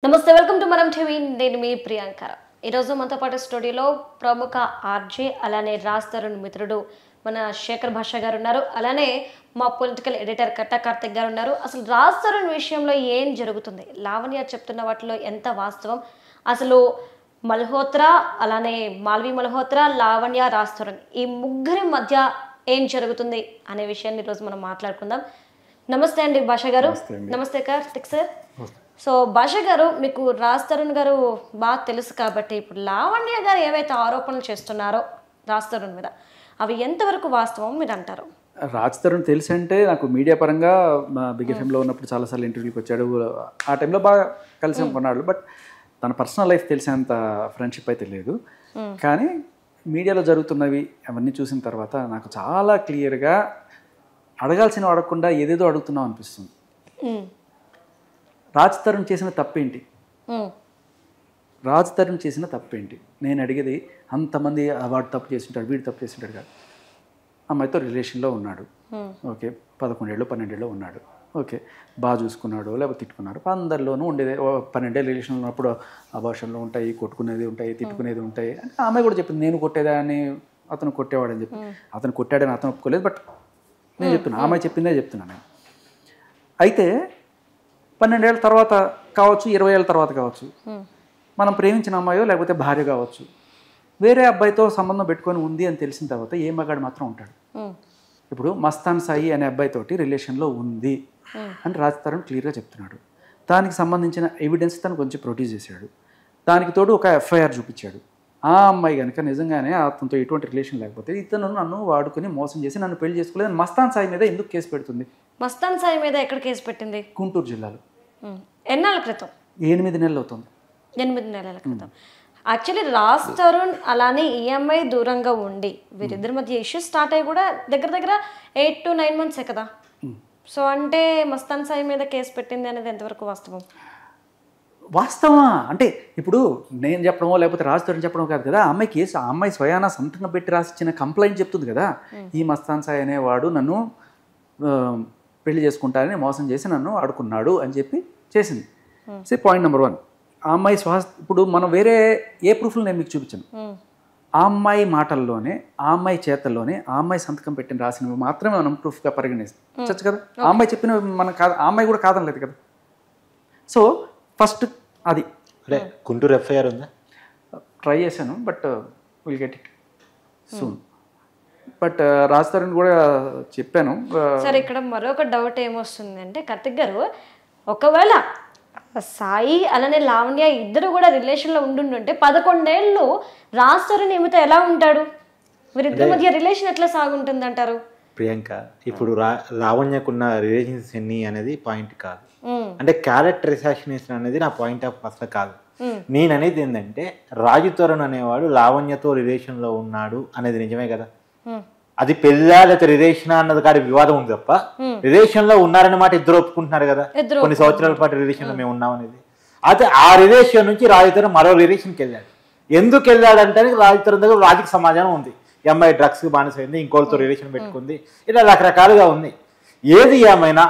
నమస్తే welcome to మనం TV నేను మీ ప్రియాంకర ఈరోజు మనతో పాటు స్టూడియోలో ప్రముఖ ఆర్జే అలానే రాజ్ తరుణ్ మిత్రుడు మన శేఖర్ భాష గారు ఉన్నారు. అలానే మా పొలిటికల్ ఎడిటర్ కట్టా కార్తిక్ గారు ఉన్నారు. అసలు రాజ్ తరుణ్ విషయంలో ఏం జరుగుతుంది, లావణ్య చెప్తున్న వాటిలో ఎంత వాస్తవం, అసలు మల్హోత్రా అలానే మాల్వి మల్హోత్రా లావణ్య రాజ్ తరుణ్ ఈ ముగ్గురి మధ్య ఏం జరుగుతుంది అనే విషయాన్ని ఈరోజు మనం మాట్లాడుకుందాం. నమస్తే అండి భాష గారు. నమస్తే కార్తిక్ సార్. సో భాష గారు, మీకు రాజ్ తరుణ్ గారు బాగా తెలుసు కాబట్టి ఇప్పుడు లావణ్య గారు ఏవైతే ఆరోపణలు చేస్తున్నారో రాజ్ తరుణ్ మీద అవి ఎంతవరకు వాస్తవం మీరు అంటారు? రాజ్ తరుణ్ తెలుసు అంటే నాకు మీడియా పరంగా బిగ్ ఎఫ్ఎంలో ఉన్నప్పుడు చాలాసార్లు ఇంటర్వ్యూకి వచ్చాడు. ఆ టైంలో బాగా కలిసి కొన్నాడు. బట్ తన పర్సనల్ లైఫ్ తెలిసేంత ఫ్రెండ్షిప్ అయితే లేదు. కానీ మీడియాలో జరుగుతున్నవి అవన్నీ చూసిన తర్వాత నాకు చాలా క్లియర్గా అడగాల్సిన అడగకుండా ఏదేదో అడుగుతున్నాం అనిపిస్తుంది. రాజ్ తరుణ్ చేసిన తప్పేంటి? రాజ్ తరుణ్ చేసిన తప్పేంటి? నేను అడిగేది, అంతమంది వాడు తప్పు చేసింటాడు వీడు తప్పు చేసింటాడు కాదు. అమ్మాయితో రిలేషన్లో ఉన్నాడు, ఓకే, 11 ఏళ్ళు 12 ఏళ్ళు ఉన్నాడు, ఓకే, బాగా చూసుకున్నాడు లేకపోతే తిట్టుకున్నాడు. అందరిలోనూ ఉండేది. 12 ఏళ్ళు రిలేషన్లో ఉన్నప్పుడు అబార్షన్లు ఉంటాయి, కొట్టుకునేది ఉంటాయి, తిట్టుకునేది ఉంటాయి. అంటే ఆమె కూడా చెప్పింది నేను కొట్టేదాన్ని అతను కొట్టేవాడని చెప్పి. అతను కొట్టాడని అతను ఒప్పుకోలేదు. బట్ నేను చెప్తున్నా, ఆమె చెప్పిందే చెప్తున్నాను నేను. అయితే 12 ఏళ్ళ తర్వాత కావచ్చు, 20 ఏళ్ళ తర్వాత కావచ్చు, మనం ప్రేమించిన అమ్మాయో లేకపోతే భార్య కావచ్చు, వేరే అబ్బాయితో సంబంధం పెట్టుకొని ఉంది అని తెలిసిన తర్వాత ఏ మగాడు మాత్రం ఉంటాడు. ఇప్పుడు మస్తాన్ సాయి అనే అబ్బాయితోటి రిలేషన్లో ఉంది అని రాజ్ తరుణ్ క్లియర్గా చెప్తున్నాడు. దానికి సంబంధించిన ఎవిడెన్స్ తను కొంచెం ప్రొడ్యూస్ చేశాడు. దానికి తోడు ఒక ఎఫ్ఐఆర్ చూపించాడు. ఆ అమ్మాయి కనుక నిజంగానే అతనితో ఎటువంటి రిలేషన్ లేకపోతే ఇతను నన్ను వాడుకొని మోసం చేసి నన్ను పెళ్లి చేసుకోలేదు మస్తాన్ సాయి మీద ఎందుకు కేసు పెడుతుంది? మస్తాన్ సాయి మీద ఎక్కడ కేసు పెట్టింది? గుంటూరు జిల్లాలో. ఎన్నాళ్ళ క్రితం? 8 నెలలు అవుతుంది. 8 నెలల క్రితం. యాక్చువల్లీ రాజ్ తరుణ్ అలానే ఈఎంఐ దూరంగా ఉండి వీరిద్దరి మధ్య ఇష్యూస్ స్టార్ట్ అయ్యి కూడా దగ్గర దగ్గర 8 to 9 months కదా. సో అంటే మస్తాన్ సాయి మీద కేసు పెట్టింది అనేది ఎంతవరకు వాస్తవం? వాస్తవా అంటే ఇప్పుడు నేను చెప్పడమో లేకపోతే రాజ్ తరుణ్ చెప్పడం కాదు కదా. ఆ అమ్మాయి కేసు, ఆ అమ్మాయి స్వయానా సంతకం పెట్టి రాసిచ్చిన కంప్లైంట్ చెప్తుంది కదా. ఈ మస్తాన్ సాయి అనేవాడు నన్ను పెళ్లి చేసుకుంటానని మోసం చేసి నన్ను ఆడుకున్నాడు అని చెప్పి చేసింది. సో పాయింట్ నెంబర్ 1, ఆ అమ్మాయి ఇప్పుడు మనం వేరే ఏ ప్రూఫ్లు నేను మీకు చూపించాను. ఆ అమ్మాయి మాటల్లోనే, ఆ అమ్మాయి చేతల్లోనే, ఆ అమ్మాయి సంతకం పెట్టిన రాసినవి మాత్రమే మనం ప్రూఫ్గా పరిగణిస్తాం కదా. ఆ అమ్మాయి చెప్పినవి మనం కాదు, ఆ అమ్మాయి కూడా కాదనలేదు కదా. సో ఫస్ట్ అది. అంటే గుంటూరు ఎఫ్ఐఆర్ ఉందా? ట్రై చేశాను, but will get it soon. But Raj Tarun కూడా చెప్పాను. సరే, ఇక్కడ మరొక డౌట్ ఏమొస్తుంది అంటే కార్తిక్ గారు, ఒకవేళ సాయి అలానే లావణ్య ఇద్దరు కూడా రిలేషన్లో ఉండుంటే 11 ఏళ్ళు రాజ్ తరుణ్ ఏమితో ఎలా ఉంటాడు? వీరిద్దరి మధ్య రిలేషన్ ఎట్లా సాగుంటుంది అంటారు? ప్రియాంక, ఇప్పుడు లావణ్యకున్న రిలేషన్స్ ఎన్ని అనేది పాయింట్ కాదు. అంటే క్యారెక్టర్ అసాసినేషన్ అనేది నా పాయింట్ ఆఫ్ అసలు కాదు. నేను అనేది ఏంటంటే రాజ్ తరుణ్ అనేవాడు లావణ్యతో రిలేషన్లో ఉన్నాడు అనేది నిజమే కదా. అది పెళ్ళా లేకపోతే రిలేషన్ అన్నది కాదు వివాదం ఉంది తప్ప రిలేషన్ లో ఉన్నారనే మాట ఇద్దరు ఒప్పుకుంటున్నారు కదా. కొన్ని సంవత్సరాల పాటు రిలేషన్ లో మేము ఉన్నాం అనేది. అయితే ఆ రిలేషన్ నుంచి రాజ్ తరుణ్ మరో రిలేషన్కి వెళ్ళాడు. ఎందుకు వెళ్ళాడంటే రాజ్ తరుణ్ దగ్గర రాజకీయ సమాజం ఉంది. ఈ అమ్మాయి డ్రగ్స్ బానిసైంది, ఇంకోటితో రిలేషన్ పెట్టుకుంది, ఇలా రకరకాలుగా ఉంది. ఏది ఏమైనా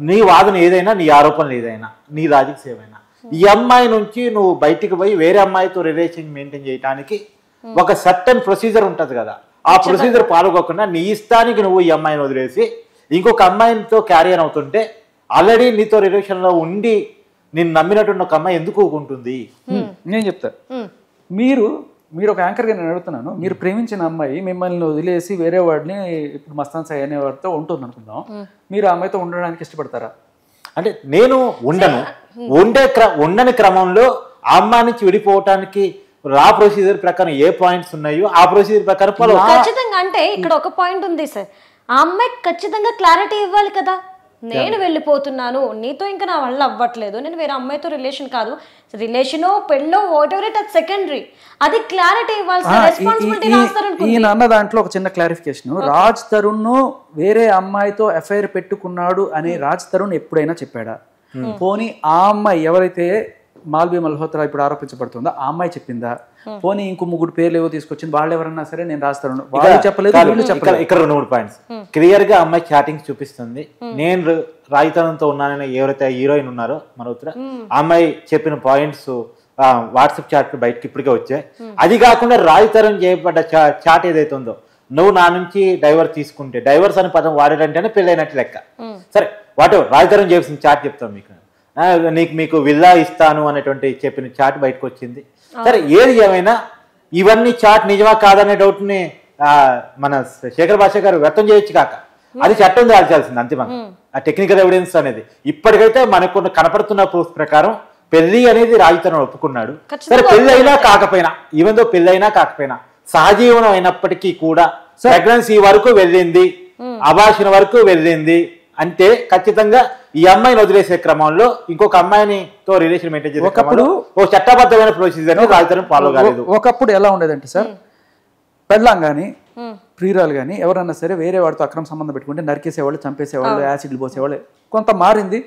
నీ వాదన ఏదైనా, నీ ఆరోపణలు ఏదైనా, నీ రాజకీయ ఏమైనా, ఈ అమ్మాయి నుంచి నువ్వు బయటికి పోయి వేరే అమ్మాయితో రిలేషన్ మెయింటైన్ చేయడానికి ఒక సర్టన్ ప్రొసీజర్ ఉంటుంది కదా. ఆ ప్రొసీజర్ పాల్గొకుండా నీ ఇష్టానికి నువ్వు ఈ అమ్మాయిని వదిలేసి ఇంకొక అమ్మాయితో క్యారియర్ అవుతుంటే ఆల్రెడీ నీతో రిలేషన్లో ఉండి నేను నమ్మినటువంటి ఒక అమ్మాయి ఎందుకు ఊకుంటుంది? నేను చెప్తా. మీరు ఒక యాంకర్గా నేను అడుగుతున్నాను. మీరు ప్రేమించిన అమ్మాయి మిమ్మల్ని వదిలేసి వేరే వాడిని, ఇప్పుడు మస్తాన్ సాయి అనేవాడితో ఉంటుంది అనుకుందాం, మీరు ఆ అమ్మాయితో ఉండడానికి ఇష్టపడతారా? అంటే నేను ఉండని క్రమంలో ఆ అమ్మాయి నుంచి విడిపోవటానికి రా ప్రొసీజర్ ప్రకారం ఏ పాయింట్స్ ఉన్నాయో ఆ ప్రొసీజర్ ప్రకారం ఖచ్చితంగా. అంటే ఇక్కడ ఒక పాయింట్ ఉంది సార్, ఆ అమ్మాయికి ఖచ్చితంగా క్లారిటీ ఇవ్వాలి కదా. నేను వెళ్ళిపోతున్నాను, నీతో ఇంకా నా వల్ల అవ్వట్లేదు, నేను వేరే అమ్మాయితో రిలేషన్ కాదు, రిలేషనో పెళ్ళో వాటెవర్ ఇట్, అది సెకండరీ. అది క్లారిటీ ఇవ్వాల్సిన రెస్పాన్సిబిలిటీ రాజ్ తరుణ్. ఈయన అన్న దాంట్లో ఒక చిన్న క్లారిఫికేషన్, రాజ్ తరుణ్ వేరే అమ్మాయితో ఎఫ్ఐఆర్ పెట్టుకున్నాడు అని రాజ్ తరుణ్ ఎప్పుడైనా చెప్పాడా? పోనీ ఆ అమ్మాయి ఎవరైతే మాల్వి మల్హోత్రా ఇప్పుడు ఆరోపించబడుతుందో ఆ అమ్మాయి చెప్పిందా? పోనీ ఇంకో 3 పేర్లు ఏవో తీసుకొచ్చింది, వాళ్ళు ఎవరన్నా సరే నేను రాస్తాను, వాళ్ళు చెప్పలేదు, వీళ్ళు చెప్పలేదు. ఇక్కడ 2-3 పాయింట్స్ క్లియర్ గా అమ్మాయి చాటింగ్స్ చూపిస్తుంది. నేను రాయితనంతో ఉన్నానని ఎవరైతే హీరోయిన్ ఉన్నారో మన ఉత్తర ఆ అమ్మాయి చెప్పిన పాయింట్స్ వాట్సాప్ చాట్ బయటకి ఇప్పటికే వచ్చాయి. అది కాకుండా రాయితరం చేయబడ్డ చాట్ ఏదైతే ఉందో, నువ్వు నా నుంచి డైవర్స్ తీసుకుంటే, డైవర్స్ అనే పదం వాడాడంటేనే పెళ్ళైనట్టు లెక్క. సరే వాటి రాయితరం చేసిన చాట్ చెప్తాం మీకు. మీకు విల్లా ఇస్తాను అనేటువంటి చెప్పిన చాట్ బయటకు వచ్చింది. సరే ఏది ఏమైనా ఇవన్నీ చాట్ నిజమా కాదనే డౌట్ని మన శేఖర్ భాష గారు వ్యక్తం చేయొచ్చు కాక, అది చట్టం దాల్చాల్సింది అంతిమంగా. ఆ టెక్నికల్ ఎవిడెన్స్ అనేది ఇప్పటికైతే మనకు కనపడుతున్న ప్రూఫ్ ప్రకారం పెళ్లి అనేది రాయితనం ఒప్పుకున్నాడు. సరే పెళ్లి అయినా కాకపోయినా, ఈవెన్ దో పెళ్లి అయినా కాకపోయినా సహజీవనం అయినప్పటికీ కూడా ప్రెగ్నెన్సీ వరకు వెళ్ళింది, అబార్షన్ వరకు వెళ్ళింది అంటే ఖచ్చితంగా ఈ అమ్మాయిని వదిలేసే క్రమంలో ఇంకొక అమ్మాయినితో రిలేషన్ మెయింటైన్ చేసే క్రమంలో ఓ చట్టబద్ధమైన ప్రొసీజర్ రాయితనం ఫాలో కాలేదు. ఒకప్పుడు ఎలా ఉండేదంటే సార్, పెళ్ళాం కానీ ప్రియురాలు కానీ ఎవరన్నా సరే వేరే వాడితో అక్రమ సంబంధం పెట్టుకుంటే నరికేసేవాళ్ళు, చంపేసేవాళ్ళు, యాసిడ్లు పోసేవాళ్ళు. కొంత మారింది.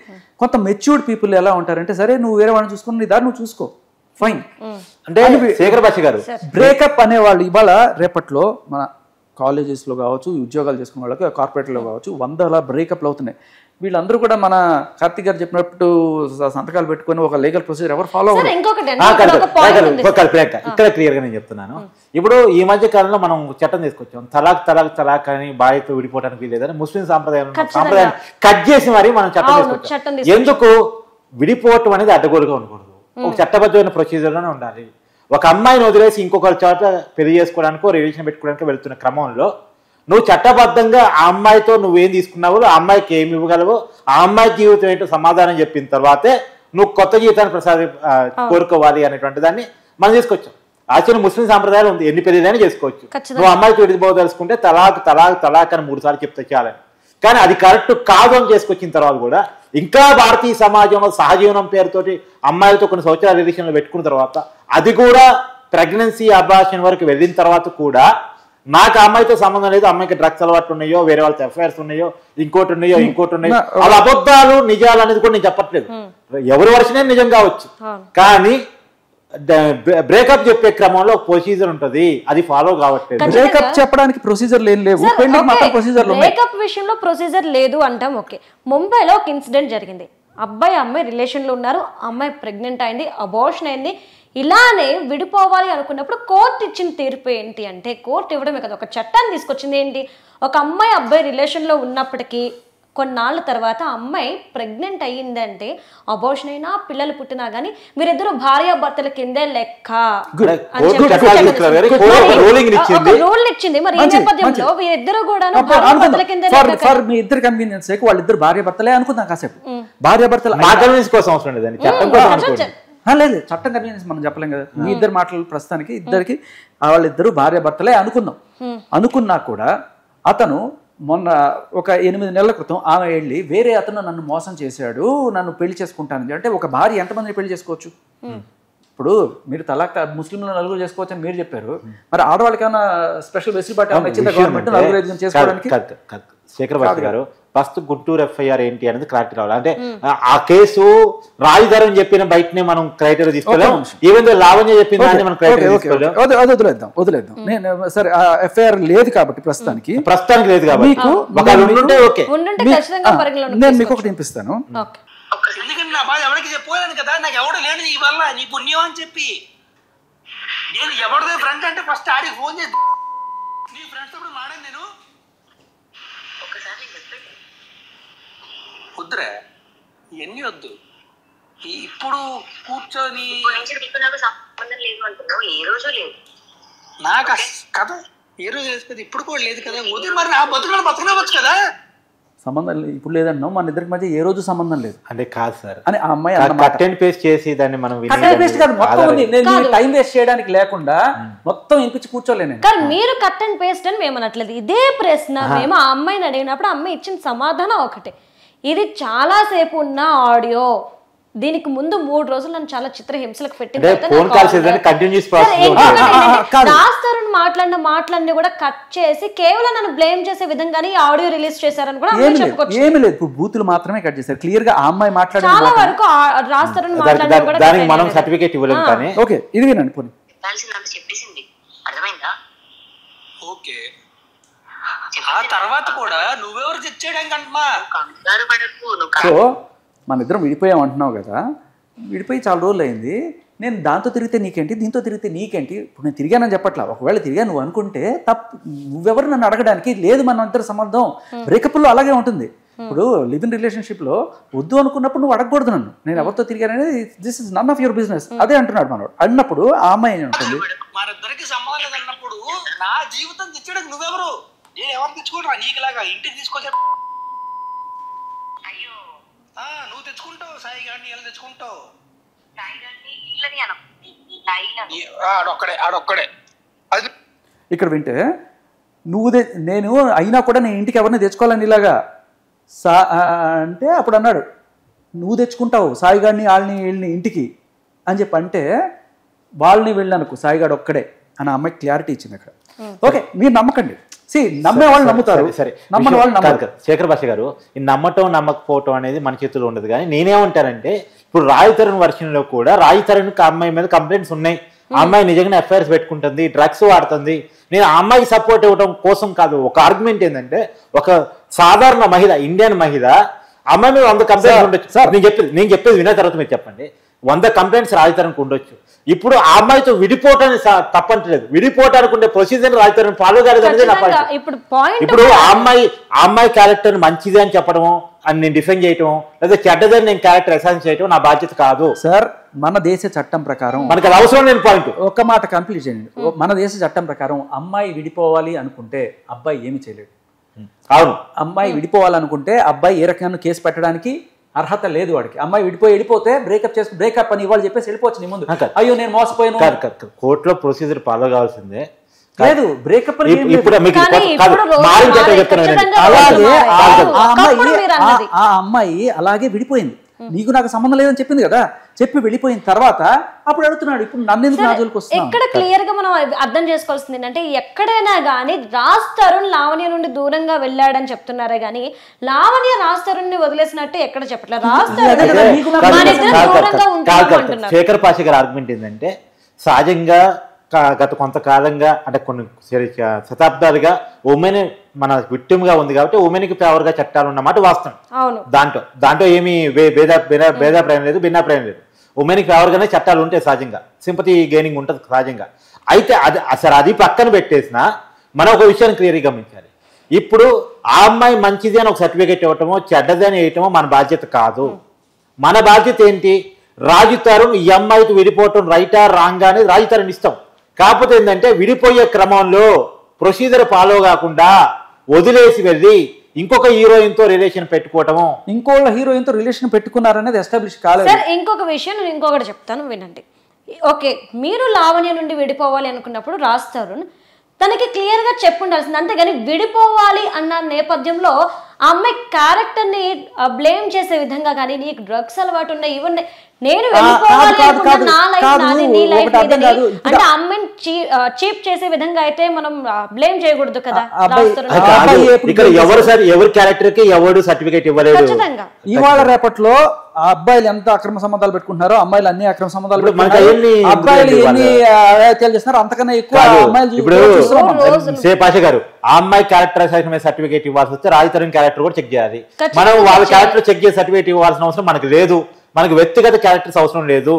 కొంత మెచ్యూర్డ్ పీపుల్ ఎలా ఉంటారంటే, సరే నువ్వు వేరే వాడిని చూసుకుని నీ దారి నువ్వు చూసుకో, ఫైన్. అంటే శేఖర్ భాష గారు బ్రేకప్ అనేవాళ్ళు ఇవాళ రేపట్లో మన కాలేజెస్లో కావచ్చు, ఉద్యోగాలు చేసుకునే వాళ్ళకి కార్పొరేట్లో కావచ్చు 100 బ్రేకప్లు అవుతున్నాయి. వీళ్ళందరూ కూడా మన కార్తీక్ గారు చెప్పినట్టు సంతకాలు పెట్టుకొని ఒక లీగల్ ప్రొసీజర్ ఎవరు ఫాలో అవ్వరు. ఇక్కడ క్లియర్ గా నేను చెప్తున్నాను. ఇప్పుడు ఈ మధ్య కాలంలో మనం చట్టం తీసుకొచ్చాం, తలాక్ అని భార్యతో విడిపోవడానికి వీలేదని ముస్లిం సాంప్రదాయాన్ని కట్ చేసి మరి మనం చట్టం తీసుకొచ్చాం. ఎందుకు విడిపోవటం అనేది అడ్డగోలుగా ఉండకూడదు, ఒక చట్టబద్ధమైన ప్రొసీజర్ లోనే ఉండాలి. ఒక అమ్మాయిని వదిలేసి ఇంకొకరి చోట పెళ్లి చేసుకోవడానికో రిలేషన్ పెట్టుకోవడానికి వెళ్తున్న క్రమంలో నువ్వు చట్టబద్ధంగా ఆ అమ్మాయితో నువ్వేం తీసుకున్నావో, ఆ అమ్మాయికి ఏమి ఇవ్వగలవో, ఆ అమ్మాయి జీవితం ఏంటో సమాధానం చెప్పిన తర్వాతే నువ్వు కొత్త జీవితాన్ని కోరుకోవాలి అనేటువంటి దాన్ని మనం తీసుకొచ్చాం. యాక్చువల్లీ ముస్లిం సాంప్రదాయాలు ఉంది, ఎన్ని పెళ్ళైనా చేసుకోవచ్చు. నువ్వు అమ్మాయికి విడిపోదలుచుకుంటే తలాక్ అని 3 సార్లు చెప్తే చాలని. కానీ అది కరెక్ట్ కాదు అని చేసుకొచ్చిన తర్వాత కూడా ఇంకా భారతీయ సమాజంలో సహజీవనం పేరుతోటి అమ్మాయిలతో కొన్ని సంవత్సరాల రిలేషన్లో పెట్టుకున్న తర్వాత, అది కూడా ప్రెగ్నెన్సీ అబార్షన్ వరకు వెళ్ళిన తర్వాత కూడా నాకు అమ్మాయితో సంబంధం లేదు, అమ్మాయికి డ్రగ్స్ అలవాట్లు ఉన్నాయో, వేరే వాళ్ళతో ఎఫ్ఐఆర్స్ ఉన్నాయో, ఇంకోటి ఉన్నాయో, అలా అబద్ధాలు నిజాలు అనేది కూడా నేను చెప్పట్లేదు. ఎవరి వర్షనే నిజం కావచ్చు, కానీ బ్రేకప్ చెప్పే క్రమంలో ప్రొసీజర్ ఉంటది, అది ఫాలో కావట్లేదు. బ్రేకప్ చెప్పడానికి ప్రొసీజర్ లేవు, బ్రేకప్ విషయంలో ప్రొసీజర్ లేదు అంటాం. ఓకే, ముంబైలో ఒక ఇన్సిడెంట్ జరిగింది. అమ్మాయి రిలేషన్ లో ఉన్నారు, అమ్మాయి ప్రెగ్నెంట్ అయింది, అబార్షన్ అయింది. ఇలానే విడిపోవాలి అనుకున్నప్పుడు కోర్టు ఇచ్చిన తీర్పు ఏంటి అంటే, కోర్టు ఇవ్వడమే కదా, ఒక చట్టాన్ని తీసుకొచ్చింది. ఏంటి, ఒక అబ్బాయి రిలేషన్ లో ఉన్నప్పటికీ కొన్నాళ్ళ తర్వాత అమ్మాయి ప్రెగ్నెంట్ అయ్యిందంటే, అబార్షన్ అయినా పిల్లలు పుట్టినా గానీ మీరిద్దరు భార్యాభర్తల కిందే లెక్క రూల్ ఇచ్చింది. మరి ఈ నేపథ్యంలో వీరిద్దరు కూడా భార్యాభర్తల కిందే మీ ఇద్దరు కన్వీనియన్స్ వాళ్ళిద్దరు భార్యాభర్తలే అనుకుందాం కాసేపు. భార్యాభర్తలు లేదు, చట్టం కన్వీనియన్స్ మనం చెప్పలేం కదా. మీ ఇద్దరు మాటలు ప్రస్తుతానికి ఇద్దరికి వాళ్ళిద్దరు భార్యాభర్తలే అనుకున్నా కూడా అతను మొన్న ఒక 8 నెలల క్రితం ఆమె వెళ్ళి వేరే అతను నన్ను మోసం చేశాడు, నన్ను పెళ్లి చేసుకుంటాను అంటే, ఒక భార్య ఎంతమందిని పెళ్లి చేసుకోవచ్చు? ఇప్పుడు మీరు తలాక్ ముస్లింలు 4 చేసుకోవచ్చు అని మీరు చెప్పారు, మరి ఆడవాళ్ళకి ఏమైనా స్పెషల్ వెసులుబాటు ఏమైనా ఇచ్చిందా గవర్నమెంట్ 4 చేసుకోవడానికి? శేఖర్ భాష గారు ఫస్ట్ గుంటూరు ఎఫ్ఐఆర్ ఏంటి అనేది క్లారిటీ రావాలి. అంటే ఆ కేసు రాజధాని చెప్పిన బయటనే మనం క్రైటీరియా తీసుకోలేం, ఈవెన్ లావణ్య చెప్పిన దాన్ని మనం క్రైటీరియా తీసుకోలేం. వదిలేద్దాం. నేను సరే ఎఫ్ఐఆర్ లేదు కాబట్టి ప్రస్తుతానికి లేదు కాబట్టి నేను మీకు ఒకటి వినిపిస్తాను. ఎందుకంటే నా బాధ ఎవరికి చెప్పలేను కదా, నాకు ఎవడు లేడు నీ వల్ల, నీ పుణ్యం అని చెప్పి. నేను ఎవరిదో ఫ్రెండ్ అంటే ఫస్ట్ ఆడికి ఫోన్ చేసి నీ ఫ్రెండ్స్ ఇప్పుడు మాడాను నేను ఒకసారి వద్దురా, ఇవన్నీ వద్దు. ఇప్పుడు కూర్చొని సంబంధం లేదు అంటున్నావు, ఏ రోజు లేదు నాకు కదా, ఏ రోజు లేదు కదా, ఇప్పుడు కూడా లేదు కదా. వద్దు, మరి నా బతుకునవచ్చు కదా. సంబంధం ఇప్పుడు లేదన్నావు, మన ఇద్దరికి మధ్య ఏ రోజు సంబంధం లేదు అంటే కాదు సార్ అని ఆ అమ్మాయి కట్ అండ్ పేస్ట్ చేసి దాన్ని మనం టైం వేస్ట్ చేయడానికి లేకుండా మొత్తం వినిపించి కూర్చోలేను. కానీ మీరు కట్ అండ్ పేస్ట్ అని మేము అనట్లేదు. ఇదే ప్రశ్న మేము ఆ అమ్మాయిని అడిగినప్పుడు అమ్మాయి ఇచ్చిన సమాధానం ఒకటే, ఇది చాలా సేపు ఉన్న ఆడియో, దీనికి ముందు 3 రోజులు నన్ను చాలా చిత్రహింసలకు పెట్టింది. రాస్తారని మాట్లాడిన కూడా కట్ చేసి కేవలం నన్ను బ్లేమ్ చేసే విధంగానే ఈ ఆడియో రిలీజ్ చేశారని కూడా చెప్పుకోవచ్చు. ఏమీ లేదు, ఇప్పుడు బూతులు మాత్రమే కట్ చేశారు. క్లియర్ గా ఆ అమ్మాయి మాట్లాడే చాలా వరకు రాస్తారని మాట్లాడిన దానికి మనం సర్టిఫికేట్ ఇవ్వలేం. కానీ ఓకే, ఇది వినండి పోనీ. చెప్పేసింది, అర్థమైందా? ఓకే ఆ తర్వాత కూడా నువ్వెవరు తెచ్చేయడానికి అంటమా కంగారు పడకు నువ్వు సో మన ఇద్దరం విడిపోయాం అంటున్నావు కదా, విడిపోయి చాలా రోజులు అయింది. నేను దాంతో తిరిగితే నీకేంటి, దీంతో తిరిగితే నీకేంటి? ఇప్పుడు నేను తిరిగానని చెప్పట్లా, ఒకవేళ తిరిగా నువ్వు అనుకుంటే తప్పు, నువ్వెవరు నన్ను అడగడానికి? లేదు మన ఇద్దరు సంబంధం. బ్రేకప్లో అలాగే ఉంటుంది. ఇప్పుడు లివ్ ఇన్ రిలేషన్షిప్లో వద్దు అనుకున్నప్పుడు నువ్వు అడగకూడదు నన్ను, నేను ఎవరితో తిరిగాననేది this is none of your business. అదే అంటున్నాడు మనోడు. అన్నప్పుడు ఆ అమ్మాయి ఉంటుంది, మనిద్దరికి సంబంధం లేదన్నప్పుడు నా జీవితం తెచ్చడానికి నువ్వెవరు? నేను ఎవరు తెచ్చుకుంటా? నీకులాగా ఇంటికి తీసుకొచ్చే అయ్యో నువ్వు తెచ్చుకుంటావు, సాయి గారిని ఎలా తెచ్చుకుంటావు? సాయి గారిని ఇళ్ళని అనం సాయి గారు ఆడొక్కడే అది ఇక్కడ వింటే నువ్వు నేను అయినా కూడా నేను ఇంటికి ఎవరిని తెచ్చుకోవాలని ఇలాగా అంటే అప్పుడు అన్నాడు నువ్వు తెచ్చుకుంటావు సాయిగాడిని వాళ్ళని వీళ్ళని ఇంటికి అని చెప్పి అంటే వాళ్ళని వెళ్ళనుకో సాయిగాడు ఒక్కడే అని అమ్మాయికి క్లారిటీ ఇచ్చింది అక్కడ. ఓకే, మీరు నమ్మకండి. నమ్మే వాళ్ళు నమ్ముతారు, సరే, నమ్మని వాళ్ళు నమ్మరు. శేఖర్ భాష గారు, ఈ నమ్మటం నమ్మకపోవటం అనేది మన చేతిలో ఉండదు. కానీ నేనేమంటానంటే ఇప్పుడు రాయి తరుణ్ వర్షన్లో కూడా రాయి తరుణ్కి అమ్మాయి మీద కంప్లైంట్స్ ఉన్నాయి. ఆ అమ్మాయి నిజంగా ఎఫ్ఐఆర్స్ పెట్టుకుంటుంది, డ్రగ్స్ వాడుతుంది. నేను ఆ అమ్మాయికి సపోర్ట్ ఇవ్వడం కోసం కాదు. ఒక ఆర్గ్యుమెంట్ ఏంటంటే ఒక సాధారణ మహిళ, ఇండియన్ మహిళ అమ్మాయి మీద 100 కంప్లైంట్స్ ఉండొచ్చు. సార్ నేను చెప్పేది వినే తర్వాత మీరు చెప్పండి. 100 కంప్లైంట్స్ రాయి తరుణ్కి ఉండొచ్చు. ఇప్పుడు ఆ అమ్మాయితో విడిపోవటానికి తప్పంటలేదు, విడిపోవటానికి ఉండే ప్రొసీజర్ రాయి తరుణ్ ఫాలో కాలేదు అనేది నా పాయింట్. ఇప్పుడు ఆ అమ్మాయి క్యారెక్టర్ మంచిది అని చెప్పడము, అని నేను డిఫెండ్ చేయటం, లేదా చెడ్డదని నేను క్యారెక్టర్ అసైన్ చేయటం నా బాధ్యత కాదు. సార్, మన దేశ చట్టం ప్రకారం మనకి అది అవసరం లేని పాయింట్. ఒక్క మాట కంప్లీట్ చేయండి. మన దేశ చట్టం ప్రకారం అమ్మాయి విడిపోవాలి అనుకుంటే అబ్బాయి ఏమి చేయలేడు. అవును, అమ్మాయి విడిపోవాలనుకుంటే అబ్బాయి ఏ రకమైన కేసు పెట్టడానికి అర్హత లేదు వాడికి. అమ్మాయి వెళ్ళిపోతే బ్రేకప్ అని ఇవాళ చెప్పేసి వెళ్ళిపోవచ్చు నీ ముందు. అయ్యో నేను మోసపోయాను. కోర్టులో ప్రొసీజర్ ఫాలో కావాల్సిందే. లేదు, బ్రేకప్ ఆ అమ్మాయి అలాగే విడిపోయింది. నీకు నాకు సంబంధం లేదని చెప్పింది కదా, చెప్పి వెళ్ళిపోయిన తర్వాత అప్పుడు అడుగుతున్నాడు ఇప్పుడు నన్ను ఎందుకు నా జోలికి వస్తున్నావు? ఇక్కడ క్లియర్ గా మనం అర్థం చేసుకోవాల్సింది ఏంటంటే ఎక్కడైనా గానీ రాజ్ తరుణ్ లావణ్య నుండి దూరంగా వెళ్ళాడని చెప్తున్నారే గానీ లావణ్య రాజ్ తరుణ్ ని వదిలేసినట్టు ఎక్కడ చెప్పట్లేదు. రాజ్ తరుణ్ శేఖర్ పాష గారి ఆర్గ్యుమెంట్ ఏంటంటే సహజంగా గత కొంతకాలంగా అంటే కొన్ని శతాబ్దాలుగా ఉమెన్ మన విక్టిమ్ గా ఉంది కాబట్టి ఉమెన్ కి ఫేవర్ గా చట్టాలు ఉన్నమాట వాస్తవం. దాంట్లో ఏమి భేదాభిప్రాయం లేదు, భిన్నాభిప్రాయం లేదు. ఉమెన్ కి ఫేవర్ గానే చట్టాలు ఉంటాయి సహజంగా, సింపతి గెయినింగ్ ఉంటుంది సహజంగా. అయితే అది పక్కన పెట్టేసిన మనం ఒక విషయాన్ని క్లియర్గా గమనించాలి. ఇప్పుడు ఆ అమ్మాయి మంచిది అని ఒక సర్టిఫికేట్ ఇవ్వటమో చెడ్డది అని ఇవ్వటమో మన బాధ్యత కాదు. మన బాధ్యత ఏంటి? రాజు తరుణ్ ఈ అమ్మాయికి విడిపోవటం రైటా రాంగా అనేది రాజు తరుణ్ ఇష్టం. కాకపోతే ఏంటంటే విడిపోయే క్రమంలో ప్రొసీజర్ ఫాలో కాకుండా వదిలేసి వెళ్ళి ఇంకొక హీరోయిన్ తో రిలేషన్ పెట్టుకోవటము, ఇంకొక హీరోయిన్ తో రిలేషన్ పెట్టుకున్నారనేది ఎస్టాబ్లిష్ కాలేదు. సార్ ఇంకొక విషయం నేను ఇంకొకటి చెప్తాను వినండి. ఓకే, మీరు లావణ్య నుండి విడిపోవాలి అనుకున్నప్పుడు రాజ్ తరుణ్ తనకి క్లియర్ గా చెప్పుండాల్సింది. అంతేగాని విడిపోవాలి అన్న నేపథ్యంలో ఆ అమ్మాయి క్యారెక్టర్ ని బ్లేమ్ చేసే విధంగా కానీ నీకు డ్రగ్స్ అలవాటు ఉన్నాయి ఇవన్నీ నేను వెళ్ళిపోవాలి అనుకున్నా నా లైఫ్ నాది నీ లైఫ్ నీదని అంటే అమ్మాయిని చీప్ చేసే విధంగా అయితే మనం బ్లేమ్ చేయకూడదు కదా. ఎవరి క్యారెక్టర్ కి ఎవరు సర్టిఫికేట్ ఇవ్వలేదు. ఇవాళ రేపట్లో ఆ అబ్బాయిలు ఎంత అక్రమ సంబంధాలు పెట్టుకుంటున్నారో అమ్మాయిలు అన్ని అక్రమ సంబంధాలు పెట్టుకుంటున్నారు. అబ్బాయిలు ఎన్ని హత్యలు చేస్తున్నారు అంతకన్నా ఎక్కువ అమ్మాయిలు. ఇప్పుడు పాష గారు ఆ అమ్మాయి క్యారెక్టర్ సర్టిఫికేట్ ఇవ్వాల్సి వస్తే రాజ్ తరుణ్ క్యారెక్టర్ కూడా చెక్ చేయాలి. మనం వాళ్ళ క్యారెక్టర్ చెక్ చేసి సర్టిఫికేట్ ఇవ్వాల్సిన అవసరం మనకు లేదు. మనకు వ్యక్తిగత క్యారెక్టర్స్ అవసరం లేదు.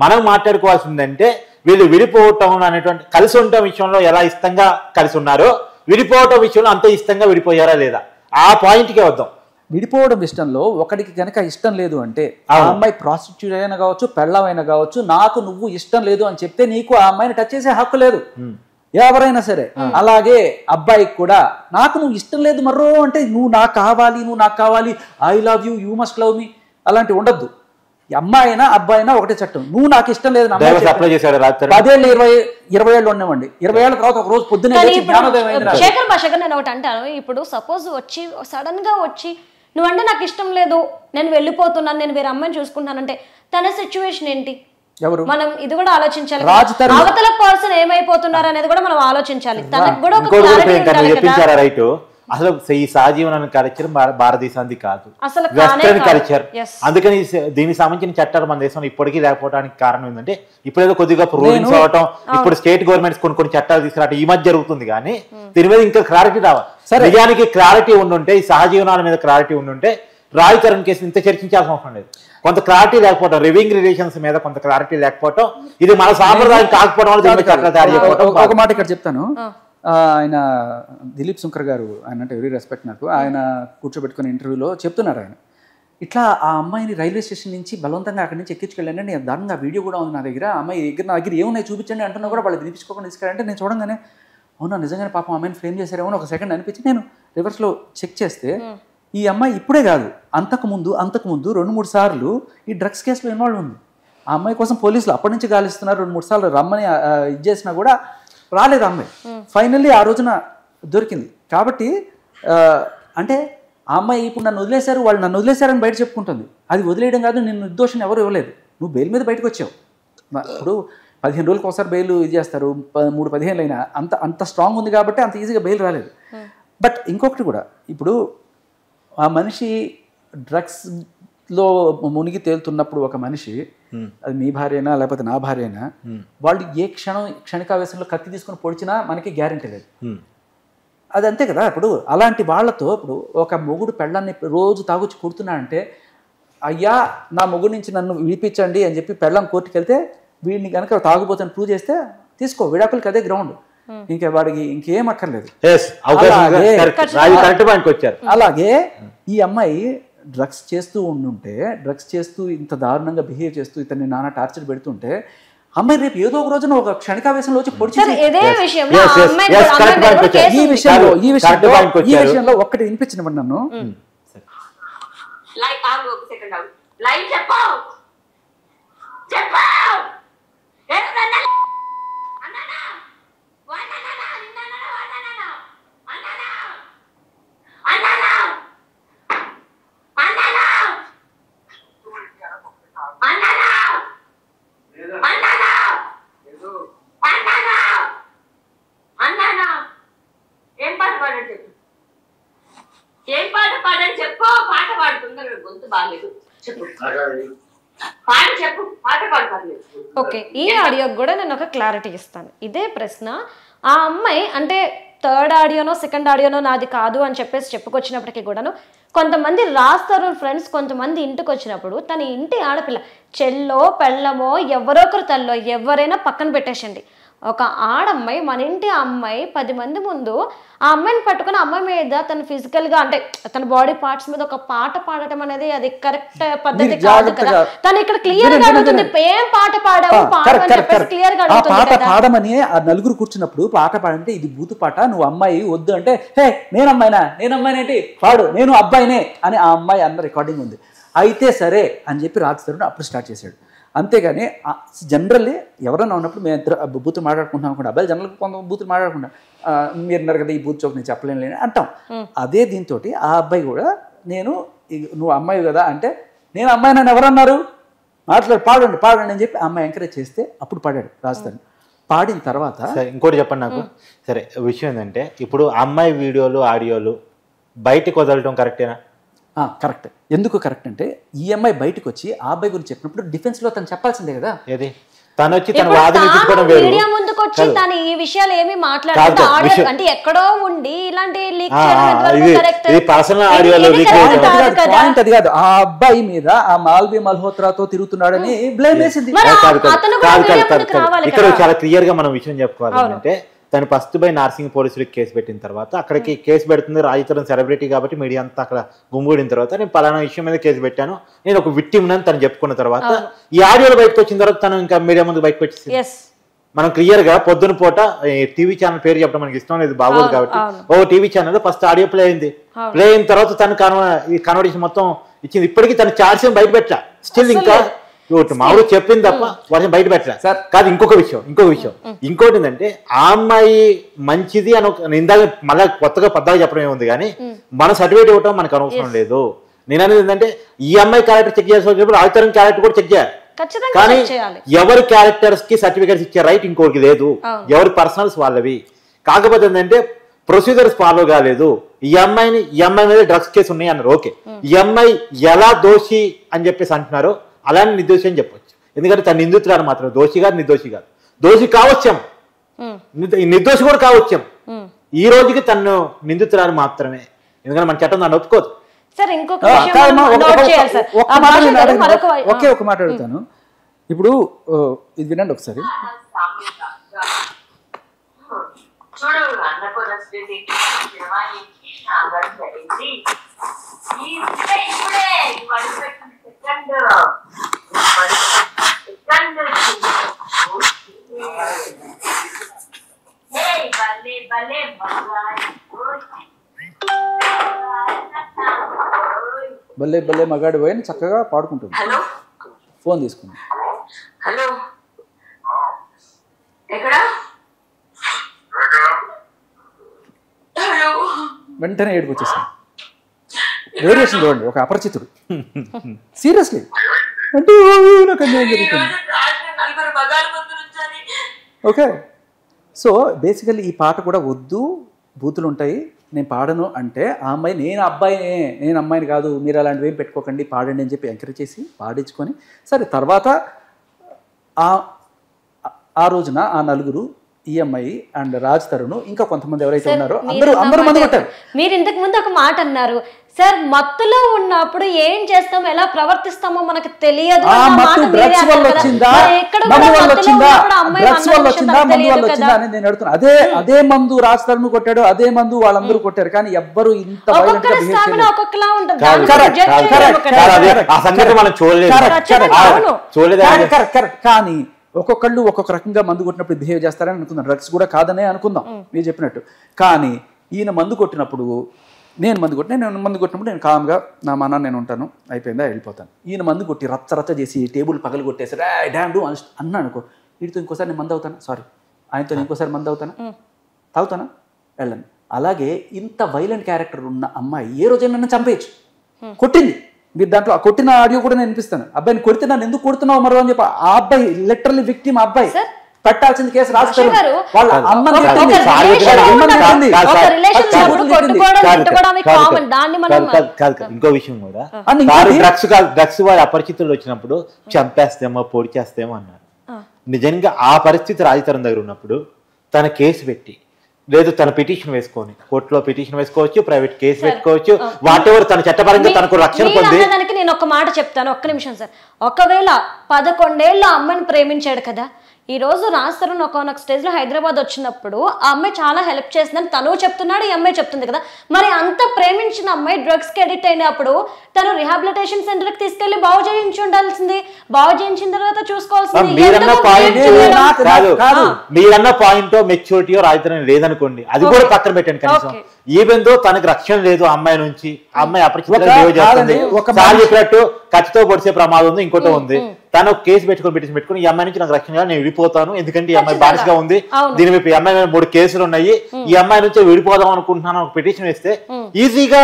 మనం మాట్లాడుకోవాల్సిందంటే వీళ్ళు విడిపోవటం అనేటువంటి కలిసి ఉండటం విషయంలో ఎలా ఇష్టంగా కలిసి ఉన్నారో విడిపోవటం విషయంలో అంత ఇష్టంగా విడిపోయారా లేదా ఆ పాయింట్కే వద్దాం. విడిపోవడం ఇష్టంలో ఒకడికి కనుక ఇష్టం లేదు అంటే ఆ అమ్మాయి ప్రాస్టిట్యూట్ అయినా కావచ్చు, పెళ్ళమైనా కావచ్చు, నాకు నువ్వు ఇష్టం లేదు అని చెప్తే నీకు ఆ అమ్మాయిని టచ్ చేసే హక్కు లేదు ఎవరైనా సరే. అలాగే అబ్బాయికి కూడా నాకు నువ్వు ఇష్టం లేదు మర్రో అంటే నువ్వు నాకు కావాలి I love you, you must love మీ అలాంటివి ఉండద్దు. అమ్మాయి అయినా అబ్బాయి అయినా ఒకటే చట్టం. నువ్వు నాకు ఇష్టం లేదు 10 ఏళ్ళు 20 ఏళ్ళు ఉండేవండి. 20 ఏళ్ళ తర్వాత ఒక రోజు పొద్దున్నే శేఖర్ భాష గారు నేను ఒకటి అంటాను. ఇప్పుడు సపోజ్ వచ్చి సడన్ గా వచ్చి నువ్వంటే నాకు ఇష్టం లేదు నేను వెళ్ళిపోతున్నాను నేను వేరే అమ్మాయిని చూసుకుంటానంటే తన సిచ్యువేషన్ ఏంటి మనం ఇది కూడా ఆలోచించాలి. అవతల పర్సన్ ఏమైపోతున్నారు అనేది కూడా మనం ఆలోచించాలి. తనకు కూడా ఒక క్లారిటీ ఉండాలి కదా. అసలు ఈ సహజీవన కల్చర్ భారతదేశానికి కాదు, అసలు వెస్టర్న్ కల్చర్. Yes. అందుకని దీనికి సంబంధించిన చట్టాలు మన దేశంలో ఇప్పటికీ లేకపోవడానికి కారణం ఏంటంటే ఇప్పుడేదో కొద్దిగా రూలింగ్స్ అవటం, ఇప్పుడు స్టేట్ గవర్నమెంట్స్ కొన్ని చట్టాలు తీసుకురావటం ఈ మధ్య జరుగుతుంది. కానీ దీని మీద ఇంకా క్లారిటీ రావాలి. నిజానికి క్లారిటీ ఉండుంటే, ఈ సహజీవనాల మీద క్లారిటీ ఉండుంటే రాజ్ తరుణ్ కేసు ఇంత చర్చించాల్సిన అవసరం లేదు. కొంత క్లారిటీ లేకపోవడం, లివింగ్ రిలేషన్స్ మీద కొంత క్లారిటీ లేకపోవడం, ఇది మన సాంప్రదాయం కాకపోవడం వల్ల దీని మీద చట్టాలు తయారు చేయకపోవడం. ఒక మాట ఇక్కడ చెప్తాను. ఆయన దిలీప్ శంకర్ గారు, ఆయన అంటే వెరీ రెస్పెక్ట్ నాకు, ఆయన కూర్చోబెట్టుకున్న ఇంటర్వ్యూలో చెప్తున్నారు ఆయన ఇట్లా ఆ అమ్మాయిని రైల్వే స్టేషన్ నుంచి బలవంతంగా అక్కడి నుంచి ఎక్కించుకెళ్ళండి, నేను దారుణంగా వీడియో కూడా ఉంది నా దగ్గర, అమ్మాయి నా దగ్గర ఏమున్నాయి చూపించండి అంటున్నా కూడా వాళ్ళు వినిపించుకోకుండా తీసుకెళ్ళంటే నేను చూడంగానే అవునా నిజంగానే పాపం అమ్మాయిని ఫ్రేమ్ చేశారేమో ఒక సెకండ్ అనిపించి నేను రివర్స్లో చెక్ చేస్తే ఈ అమ్మాయి ఇప్పుడే కాదు అంతకుముందు 2-3 సార్లు ఈ డ్రగ్స్ కేసులో ఇన్వాల్వ్ ఉంది. ఆ అమ్మాయి కోసం పోలీసులు అప్పటి నుంచి గాలిస్తున్నారు, 2-3 సార్లు రమ్మని ఇది చేసినా కూడా రాలేదు అమ్మాయి. ఫైనల్లీ ఆ రోజున దొరికింది. కాబట్టి అంటే ఆ అమ్మాయి ఇప్పుడు నన్ను వదిలేశారు, వాళ్ళు నన్ను వదిలేశారని బయట చెప్పుకుంటుంది. అది వదిలేయడం కాదు, నిన్ను నిర్దోషం ఎవరు ఇవ్వలేదు, నువ్వు బెయిల్ మీద బయటకు వచ్చావు. ఇప్పుడు 15 రోజులకు ఒకసారి బెయిల్ ఇది చేస్తారు, 3-15 అయినా అంత స్ట్రాంగ్ ఉంది కాబట్టి అంత ఈజీగా బెయిల్ రాలేదు. బట్ ఇంకొకటి కూడా, ఇప్పుడు ఆ మనిషి డ్రగ్స్లో మునిగి తేలుతున్నప్పుడు ఒక మనిషి, అది మీ భార్య అయినా లేకపోతే నా భార్య అయినా, వాళ్ళు ఏ క్షణికావేశంలో కత్తి తీసుకుని పొడిచినా మనకి గ్యారెంటీ లేదు. అది అంతే కదా. ఇప్పుడు అలాంటి వాళ్ళతో ఇప్పుడు ఒక మొగుడు పెళ్ళాన్ని రోజు తాగుచ్చి కొడుతున్నాడంటే, అయ్యా నా మొగుడు నుంచి నన్ను విడిపించండి అని చెప్పి పెళ్ళం కోర్టుకి వెళ్తే వీడిని కనుక తాగుపోతాను ప్రూవ్ చేస్తే తీసుకో, విడాకులకి అదే గ్రౌండ్, ఇంకా వాడికి ఇంకేం అక్కర్లేదు. అలాగే ఈ అమ్మాయి డ్రగ్స్ చేస్తూ ఉండుంటే, డ్రగ్స్ చేస్తూ ఇంత దారుణంగా బిహేవ్ చేస్తూ ఇతన్ని నానా టార్చర్ పెడుతుంటే, అమ్మాయి రేపు ఏదో ఒక రోజున ఒక క్షణికావేశంలో వచ్చి పొడిచి ఈ విషయంలో ఒక్కటి వినిపించినవ్వండి నన్ను. ఏం పాట పాడని చెప్పు. పాట పాడుతున్నా గొంతు బాగాలేదు, చెప్పు పాట చెప్పు, పాట పాడుకోలేదు. ఓకే, ఈ ఆడియోకి కూడా నేను ఒక క్లారిటీ ఇస్తాను. ఇదే ప్రశ్న ఆ అమ్మాయి అంటే థర్డ్ ఆడియోనో సెకండ్ ఆడియోనో నాది కాదు అని చెప్పేసి చెప్పుకొచ్చినప్పటికీ కూడాను కొంతమంది రాస్తారు ఫ్రెండ్స్, కొంతమంది ఇంటికి వచ్చినప్పుడు తన ఇంటి ఆడపిల్ల చెల్లో పెళ్ళమో ఎవరో ఒకరు తల్లో ఎవరైనా పక్కన పెట్టేసండి, ఒక ఆడమ్మాయి మన ఇంటి అమ్మాయి 10 మంది ముందు ఆ అమ్మాయిని పట్టుకుని అమ్మాయి మీద తన ఫిజికల్గా అంటే తన బాడీ పార్ట్స్ మీద ఒక పాట పాడటం అనేది అది కరెక్ట్ పద్ధతి కాదు కదా. తను ఇక్కడ క్లియర్ గా అడుగుతుంది, ఏం పాట పాడావు క్లియర్ గా పాట పాడమని ఆ నలుగురు కూర్చున్నప్పుడు పాట పాడంటే ఇది బూతు పాట, నువ్వు అమ్మాయి వద్దు అంటే హే నేను అమ్మాయినేంటి పాడు, నేను అబ్బాయినే అని ఆ అమ్మాయి అన్న రికార్డింగ్ ఉంది. అయితే సరే అని చెప్పి రాజ్ తరుణ్ అప్పుడు స్టార్ట్ చేశాడు. అంతేగాని జనరల్లీ ఎవరైనా ఉన్నప్పుడు మేము ఇద్దరు బూతులు మాట్లాడుకుంటున్నాం అనుకుంటా, అబ్బాయి జనరల్గా కొంత బూతులు మాట్లాడుకుంటాం, మీరు అన్నారు కదా ఈ బూత్ చౌక్ నేను చెప్పలేను అంటాం. అదే దీంతో ఆ అబ్బాయి కూడా నువ్వు అమ్మాయి కదా అంటే నేను అమ్మాయి నన్ను ఎవరన్నారు పాడండి అని చెప్పి అమ్మాయి ఎంకరేజ్ చేస్తే అప్పుడు పాడాడు రాజధాని. పాడిన తర్వాత ఇంకోటి చెప్పండి నాకు. సరే, విషయం ఏంటంటే ఇప్పుడు అమ్మాయి వీడియోలు ఆడియోలు బయటకు వదలటం కరెక్టేనా? కరెక్ట్. ఎందుకు కరెక్ట్ అంటే ఈ అమ్మాయి బయటకు వచ్చి ఆ అబ్బాయి గురించి చెప్పినప్పుడు డిఫెన్స్ లో తను చెప్పాల్సిందే కదా. ఏది తను వచ్చి తన వాదన ఇచ్చుకోవడం వేరు. మీడియా ముందుకు వచ్చి తను ఈ విషయాలు ఏమి మాట్లాడకుండా ఆడియో అంటే ఎక్కడో ఉండి ఇలాంటి లీక్ చేయడం కరెక్ట్. ఇది పర్సనల్ ఆడియోలో లీక్ చేయడం పాయింట్ అది కాదు. ఆ అబ్బాయి మీద ఆ మాల్వి మల్హోత్రాతో తిరుగుతున్నాడని బ్లేమ్ వేసింది. ఇక్కడ చాలా క్లియర్ గా మనం విషయం చెప్పుకోవాలి అంటే తను ఫస్ట్ బై నార్సింగ్ పోలీసులకి కేసు పెట్టిన తర్వాత అక్కడికి కేసు పెడుతుంది రాజ్ తరుణ్ సెలబ్రిటీ కాబట్టి మీడియా అంతా అక్కడ గుమ్ముడిన తర్వాత నేను పలానా విషయం మీద కేసు పెట్టాను, నేను ఒక విక్టిమ్ అని తను చెప్పుకున్న తర్వాత ఈ ఆడియోలో బయటకు వచ్చిన తర్వాత తను ఇంకా మీడియా ముందు బయటకు వచ్చేసి మనం క్లియర్ గా పొద్దున పూట టీవీ ఛానల్ పేరు చెప్పడం మనకి ఇష్టం లేదు బాగోదు కాబట్టి ఓ TV channel first audio play అయింది. ప్లే అయిన తర్వాత తను ఈ కన్వర్జేషన్ మొత్తం ఇచ్చింది. ఇప్పటికీ తను చార్జ్ బయట పెట్టా స్టిల్ ఇంకా మామూలు చెప్పింది తప్ప వాటిని బయట పెట్టలే సార్. కాదు ఇంకొక విషయం ఇంకోటి ఏంటంటే ఆ అమ్మాయి మంచిది అని ఇందాక మళ్ళీ కొత్తగా పద్దాగా చెప్పడం ఏముంది కానీ మన సర్టిఫికేట్ ఇవ్వటం మనకు అనవసరం లేదు. నేను అనేది ఏంటంటే ఈ అమ్మాయి క్యారెక్టర్ చెక్ చేసినప్పుడు రాజ్ తరుణ్ క్యారెక్టర్ కూడా చెక్ చేయాలి. కానీ ఎవరి క్యారెక్టర్స్ కి సర్టిఫికేట్స్ ఇచ్చే రైట్ ఇంకోటికి లేదు, ఎవరి పర్సనల్స్ వాళ్ళవి. కాకపోతే ఏంటంటే ప్రొసీజర్స్ ఫాలో కాలేదు, ఈ అమ్మాయి మీద డ్రగ్స్ కేసు ఉన్నాయి అన్నారు. ఓకే, ఈ అమ్మాయి ఎలా దోషి అని చెప్పేసి అంటున్నారో అలానే నిర్దోషి అని చెప్పొచ్చు. ఎందుకంటే తను నిందితురాలు మాత్రం, దోషి కాదు, నిర్దోషి కాదు. దోషి కావచ్చాం, నిర్దోషి కూడా కావచ్చాం. ఈ రోజుకి తను నిందితురాలు మాత్రమే, ఎందుకంటే మన చట్టం దాన్ని ఒప్పుకోదు. ఒకే ఒక మాట అడుగుతాను. ఇప్పుడు ఇది వినండి ఒకసారి. బల్లే బల్లే మగాడి పోయి చక్కగా పాడుకుంటుంది. ఫోన్ తీసుకుంది. హలో, ఎక్కడ? వెంటనే ఏడుపు వచ్చేసాను. వేరియేషన్ చూడండి, ఒక అపరిచితుడు. సీరియస్లీ అంటే నాకు అన్యాయం జరుగుతుంది. ఓకే, సో బేసికల్లీ ఈ పాట కూడా వద్దు, బూతులు ఉంటాయి, నేను పాడను అంటే ఆ అమ్మాయి నేను అబ్బాయినే, నేను అమ్మాయిని కాదు, మీరు అలాంటివి ఏం పెట్టుకోకండి, పాడండి అని చెప్పి ఎంకరేజ్ చేసి పాడించుకొని, సరే తర్వాత ఆ రోజున ఆ నలుగురు, ఈ అమ్మాయి అండ్ రాజ్ తరుణ్ ఇంకా కొంతమంది ఎవరైతే ఉన్నారో అందరూ మంది కొట్టారు. మీరు ఇంతకు ముందు ఒక మాట అన్నారు సార్, మత్తులో ఉన్నప్పుడు ఏం చేస్తామో ఎలా ప్రవర్తిస్తామో మనకు తెలియదు. అదే మందు రాజ్ తరుణ్ కొట్టాడు, అదే మందు వాళ్ళందరూ కొట్టారు, కానీ ఎవ్వరు ఇంత ఒక్కొక్కలా ఉంటుంది. కానీ ఒక్కొక్కళ్ళు ఒక్కొక్క రకంగా మందు కొట్టినప్పుడు బిహేవ్ చేస్తారని అనుకుందాం. డ్రగ్స్ కూడా కాదనే అనుకుందాం మీరు చెప్పినట్టు. కానీ ఈయన మందు కొట్టినప్పుడు, నేను మందు కొట్టినప్పుడు నేను కామ్గా నా మన నేను ఉంటాను, అయిపోయిందా వెళ్ళిపోతాను. ఈయన మందు కొట్టి రచ్చ చేసి టేబుల్ పగలు కొట్టేసి డామ్ డూ అన్నా అనుకో, వీటితో ఇంకోసారి నేను మందు అవుతాను, సారీ ఆయనతో ఇంకోసారి మందు అవుతానా, తాగుతానా, వెళ్ళను. అలాగే ఇంత వైలెంట్ క్యారెక్టర్ ఉన్న అమ్మాయి ఏ రోజైనా నన్ను చంపేయచ్చు. కొట్టింది, మీరు దాంట్లో కొట్టిన ఆడియో కూడా నేను వినిపిస్తాను. అబ్బాయిని కొడితే నన్ను ఎందుకు కొడుతున్నావు మరో అని చెప్పి ఆ అబ్బాయి లిటరల్లీ విక్టిమ్ అబ్బాయి పెట్టాల్సింది కేసు రాస్తారు. వాళ్ళ అమ్మని ఇంకో విషయం కూడా, డ్రగ్స్ వారి అపరిచితులు వచ్చినప్పుడు చంపేస్తేమో పొడి చేస్తేమో అన్నారు. నిజంగా ఆ పరిస్థితి రాజతరం దగ్గర ఉన్నప్పుడు తన కేసు పెట్టి, లేదు తన పిటిషన్ వేసుకొని, కోర్టులో పిటిషన్ వేసుకోవచ్చు, ప్రైవేట్ కేసు పెట్టుకోవచ్చు, వాటెవర్ తన చట్టపరంగా తనకు రక్షణ పొంది. నేను ఒక మాట చెప్తాను, ఒక్క నిమిషం సార్. ఒకవేళ 11 ఏళ్ళు ఆ అమ్మాయిని ప్రేమించాడు కదా, ఈ రోజు రాజ్ తరుణ్ ఒక స్టేజ్ లో హైదరాబాద్ వచ్చినప్పుడు ఆ అమ్మాయి చాలా హెల్ప్ చేసిందని తను చెప్తున్నాడు, ఈ అమ్మాయి చెప్తుంది కదా. మరి అంత ప్రేమించిన అమ్మాయి డ్రగ్స్ కి అడిక్ట్ అయినప్పుడు తను రిహాబిలిటేషన్ సెంటర్ కి తీసుకెళ్లి బాగు చేయించి ఉండాల్సింది, బాగు చేయించిన తర్వాత చూసుకోవాల్సింది. మీరన్న పాయింట్ మెచ్యూరిటీ రాజధాని లేదనుకోండి, అది కూడా పక్కన పెట్టండి. కనీసం ఈవెన్ దో తనకు రక్షణ లేదు ఆ అమ్మాయి నుంచి, ఆ అమ్మాయి అపరిచితంగా చెప్పినట్టు ఖచ్చితో పొడిచే ప్రమాదం ఉంది, ఇంకోటి ఉంది. తను కేసు పెట్టుకుని ఈ అమ్మాయి నుంచి నాకు రక్షణ నేను విడిపోతాను, ఎందుకంటే ఈ అమ్మాయి బానిసగా ఉంది, దీని మీద ఈ అమ్మాయి 3 కేసులు ఉన్నాయి, ఈ అమ్మాయి నుంచి విడిపోదాం అనుకుంటున్నాను ఒక పిటిషన్ వేస్తే ఈజీగా.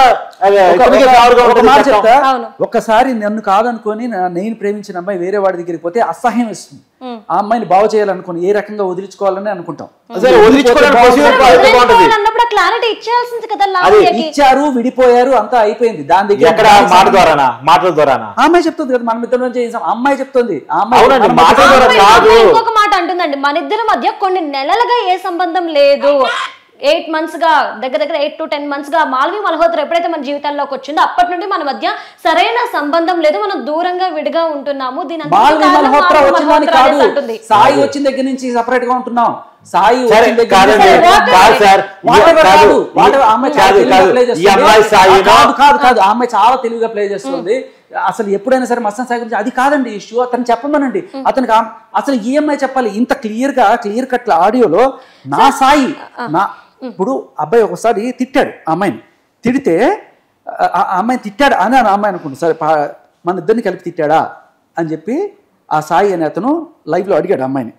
ఒక్కసారి నన్ను కాదనుకొని నేను ప్రేమించిన అమ్మాయి వేరే వాడి దగ్గరికి పోతే అసహ్యం ఇస్తుంది. ఆ అమ్మాయిని బాగు చేయాలనుకుని ఏ రకంగా వదిలించుకోవాలని అనుకుంటాం. ఇచ్చారు, విడిపోయారు, అంతా అయిపోయింది. దాని దగ్గర మాటల ద్వారా అమ్మాయి చెప్తుంది కదా, మనం ఇద్దరం చేసాం, అమ్మాయి చెప్తుంది. ఇంకొక మాట అంటుందండి, మన ఇద్దరి మధ్య కొన్ని నెలలుగా ఏ సంబంధం లేదు, 8 months గా, దగ్గర 8 to 10 months గా మాల్వి మల్హోత్రా ఎప్పుడైతే మన జీవితాల్లోకి వచ్చిందో అప్పటి నుండి మన మధ్య సరైన సంబంధం లేదు, మనం దూరంగా విడిగా ఉంటున్నాము. సాయి వచ్చిన దగ్గర నుంచి సెపరేట్ గా ఉంటున్నాం. సాయి అమ్మాయి చాలా తెలివిగా ప్లే చేస్తుంది. అసలు ఎప్పుడైనా సరే మస్తాన్ సాయి గురించి అది కాదండి ఇష్యూ, అతను చెప్పమనండి. అతనికి అసలు ఈఎంఐ చెప్పాలి ఇంత క్లియర్ కట్ ఆడియోలో. నా సాయి ఇప్పుడు అబ్బాయి ఒకసారి తిట్టాడు ఆ అమ్మాయిని, తిడితే ఆ అమ్మాయిని తిట్టాడు అని ఆ అమ్మాయి అనుకుంటుంది, సరే మన ఇద్దరిని కలిపి తిట్టాడా అని చెప్పి ఆ సాయి అనే అతను లైవ్లో అడిగాడు అమ్మాయిని.